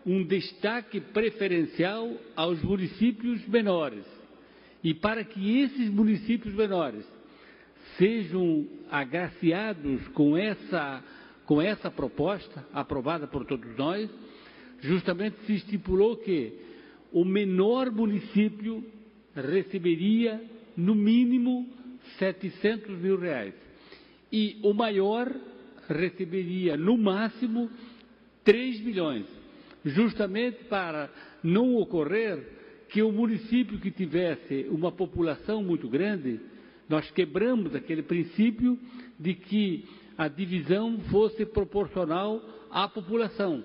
um destaque preferencial aos municípios menores. E para que esses municípios menores sejam agraciados com essa proposta, aprovada por todos nós, justamente se estipulou que o menor município receberia, no mínimo, 700 mil reais. E o maior receberia, no máximo, 3 milhões. Justamente para não ocorrer que o município que tivesse uma população muito grande, nós quebramos aquele princípio de que a divisão fosse proporcional à população,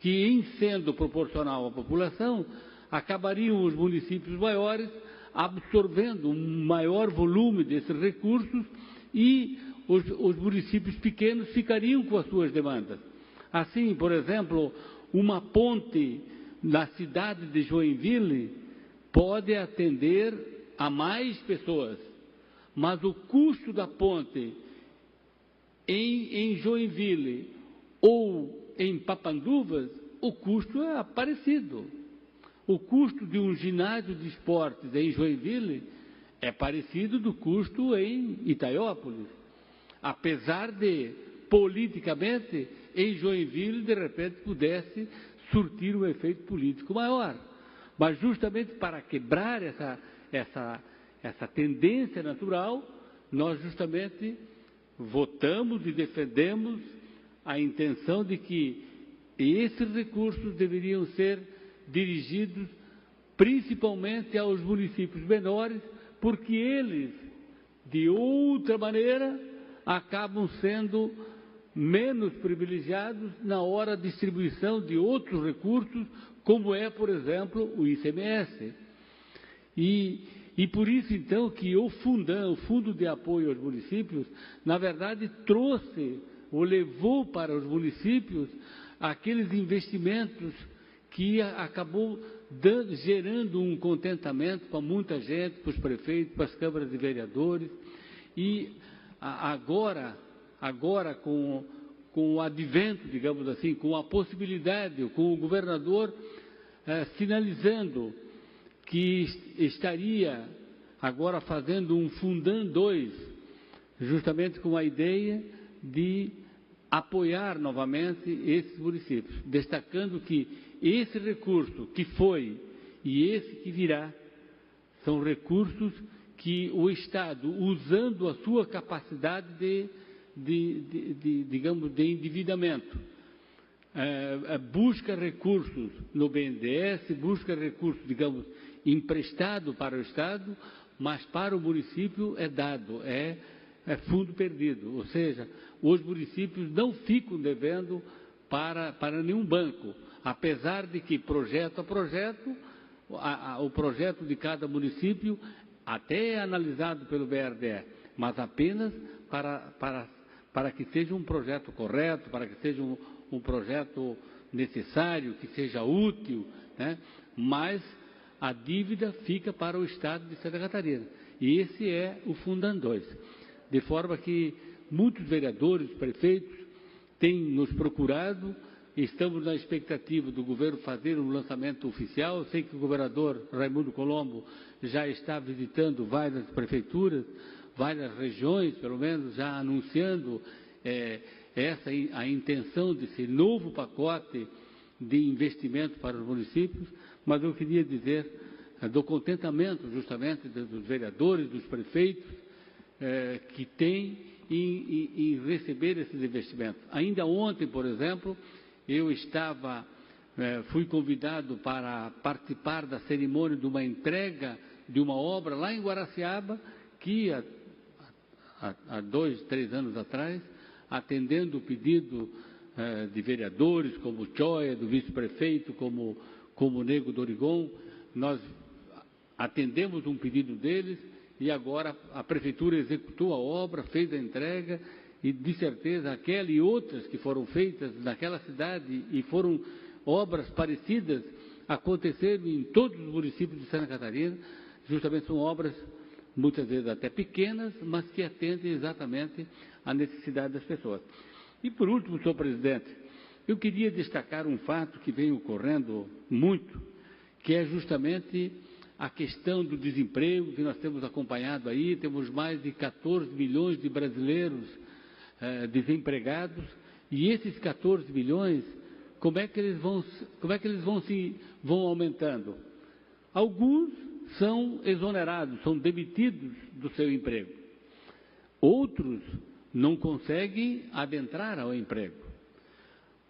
que em sendo proporcional à população, acabariam os municípios maiores absorvendo um maior volume desses recursos e os municípios pequenos ficariam com as suas demandas. Assim, por exemplo, uma ponte na cidade de Joinville pode atender a mais pessoas, mas o custo da ponte em Joinville ou em Papanduvas, o custo é parecido. O custo de um ginásio de esportes em Joinville é parecido do custo em Itaiópolis, apesar de, politicamente, em Joinville, de repente, pudesse surtir um efeito político maior. Mas justamente para quebrar essa tendência natural, nós justamente votamos e defendemos a intenção de que E esses recursos deveriam ser dirigidos principalmente aos municípios menores, porque eles, de outra maneira, acabam sendo menos privilegiados na hora da distribuição de outros recursos, como é, por exemplo, o ICMS. E por isso, então, que o Fundo de Apoio aos Municípios, na verdade, trouxe ou levou para os municípios aqueles investimentos que acabou gerando um contentamento para muita gente, para os prefeitos, para as câmaras de vereadores. E agora com o advento, digamos assim, com a possibilidade, com o governador sinalizando que estaria agora fazendo um Fundão 2, justamente com a ideia de apoiar novamente esses municípios, destacando que esse recurso que foi e esse que virá são recursos que o Estado, usando a sua capacidade digamos, de endividamento, busca recursos no BNDES, busca recursos, digamos, emprestado para o Estado, mas para o município é dado, é fundo perdido, ou seja, os municípios não ficam devendo para nenhum banco, apesar de que projeto a projeto, o projeto de cada município até é analisado pelo BRDE, mas apenas para que seja um projeto correto, para que seja um projeto necessário, que seja útil, né? Mas a dívida fica para o Estado de Santa Catarina. E esse é o Fundão 2. De forma que muitos vereadores, prefeitos, têm nos procurado, estamos na expectativa do governo fazer um lançamento oficial. Eu sei que o governador Raimundo Colombo já está visitando várias prefeituras, várias regiões, pelo menos, já anunciando a intenção desse novo pacote de investimento para os municípios, mas eu queria dizer do contentamento, justamente, dos vereadores, dos prefeitos, que têm em receber esses investimentos. Ainda ontem, por exemplo, eu fui convidado para participar da cerimônia de uma entrega de uma obra lá em Guaraciaba, que há 2, 3 anos atrás, atendendo o pedido de vereadores, como o Choia, do vice-prefeito, como o Nego Dorigon, nós atendemos um pedido deles e agora a Prefeitura executou a obra, fez a entrega e, de certeza, aquela e outras que foram feitas naquela cidade e foram obras parecidas aconteceram em todos os municípios de Santa Catarina, justamente são obras muitas vezes até pequenas, mas que atendem exatamente à necessidade das pessoas. E por último, senhor presidente, eu queria destacar um fato que vem ocorrendo muito, que é justamente a questão do desemprego, que nós temos acompanhado aí, temos mais de 14 milhões de brasileiros desempregados, e esses 14 milhões, como é que eles vão aumentando? Alguns são exonerados, são demitidos do seu emprego. Outros não conseguem adentrar ao emprego.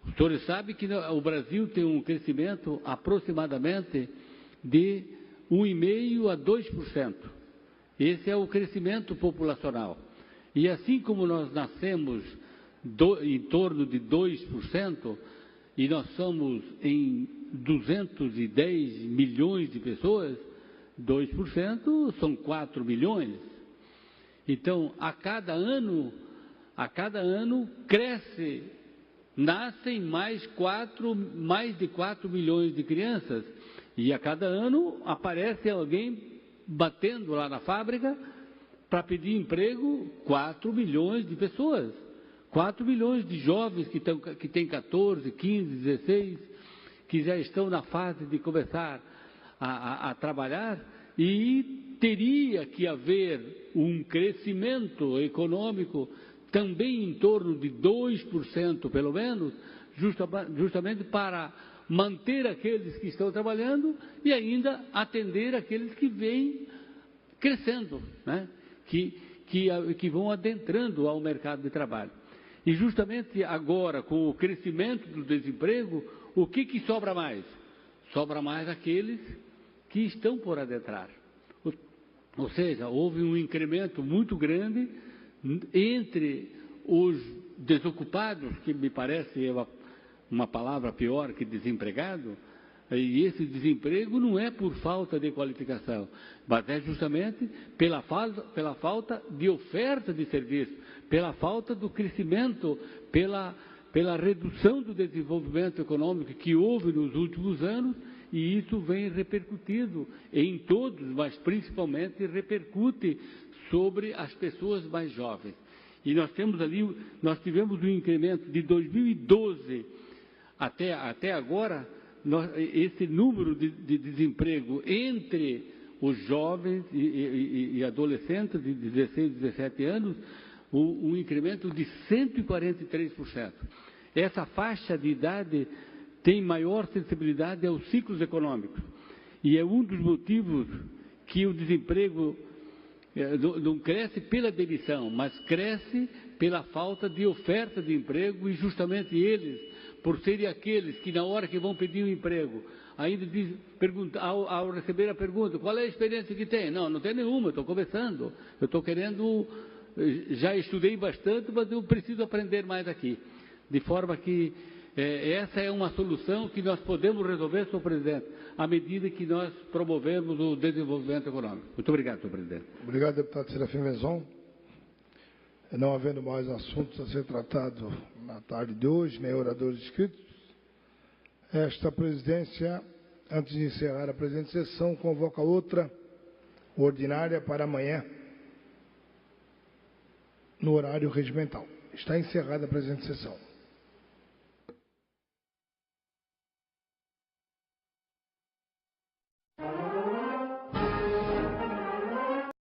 Os senhores sabem que o Brasil tem um crescimento aproximadamente de 1,5% a 2%. Esse é o crescimento populacional. E assim como nós nascemos em torno de 2%, e nós somos em 210 milhões de pessoas, 2% são 4 milhões. Então, a cada ano nascem mais de 4 milhões de crianças. E a cada ano aparece alguém batendo lá na fábrica para pedir emprego, 4 milhões de pessoas. 4 milhões de jovens que têm 14, 15, 16, que já estão na fase de começar a trabalhar, e teria que haver um crescimento econômico também em torno de 2%, pelo menos, justamente para manter aqueles que estão trabalhando e ainda atender aqueles que vêm crescendo, né? que vão adentrando ao mercado de trabalho. E justamente agora, com o crescimento do desemprego, o que sobra mais? Sobra mais aqueles que estão por adentrar. Ou seja, houve um incremento muito grande entre os desocupados, que me parece uma palavra pior que desempregado, e esse desemprego não é por falta de qualificação, mas é justamente pela falta de oferta de serviço, pela falta do crescimento, pela redução do desenvolvimento econômico que houve nos últimos anos, e isso vem repercutindo em todos, mas principalmente repercute sobre as pessoas mais jovens. E nós tivemos um incremento de 2012 até agora, esse número de desemprego entre os jovens e adolescentes de 16, 17 anos, um incremento de 143%. Essa faixa de idade tem maior sensibilidade aos ciclos econômicos. E é um dos motivos que o desemprego não cresce pela demissão, mas cresce pela falta de oferta de emprego, e justamente eles, por serem aqueles que na hora que vão pedir um emprego, ainda ao receber a pergunta, qual é a experiência que tem? Não tem nenhuma, estou começando, eu estou querendo, já estudei bastante, mas eu preciso aprender mais aqui. De forma que essa é uma solução que nós podemos resolver, senhor presidente, à medida que nós promovemos o desenvolvimento econômico. Muito obrigado, senhor presidente. Obrigado, deputado Serafim Vezon. Não havendo mais assuntos a ser tratados na tarde de hoje, nem oradores inscritos, esta presidência, antes de encerrar a presente sessão, convoca outra ordinária para amanhã, no horário regimental. Está encerrada a presente sessão.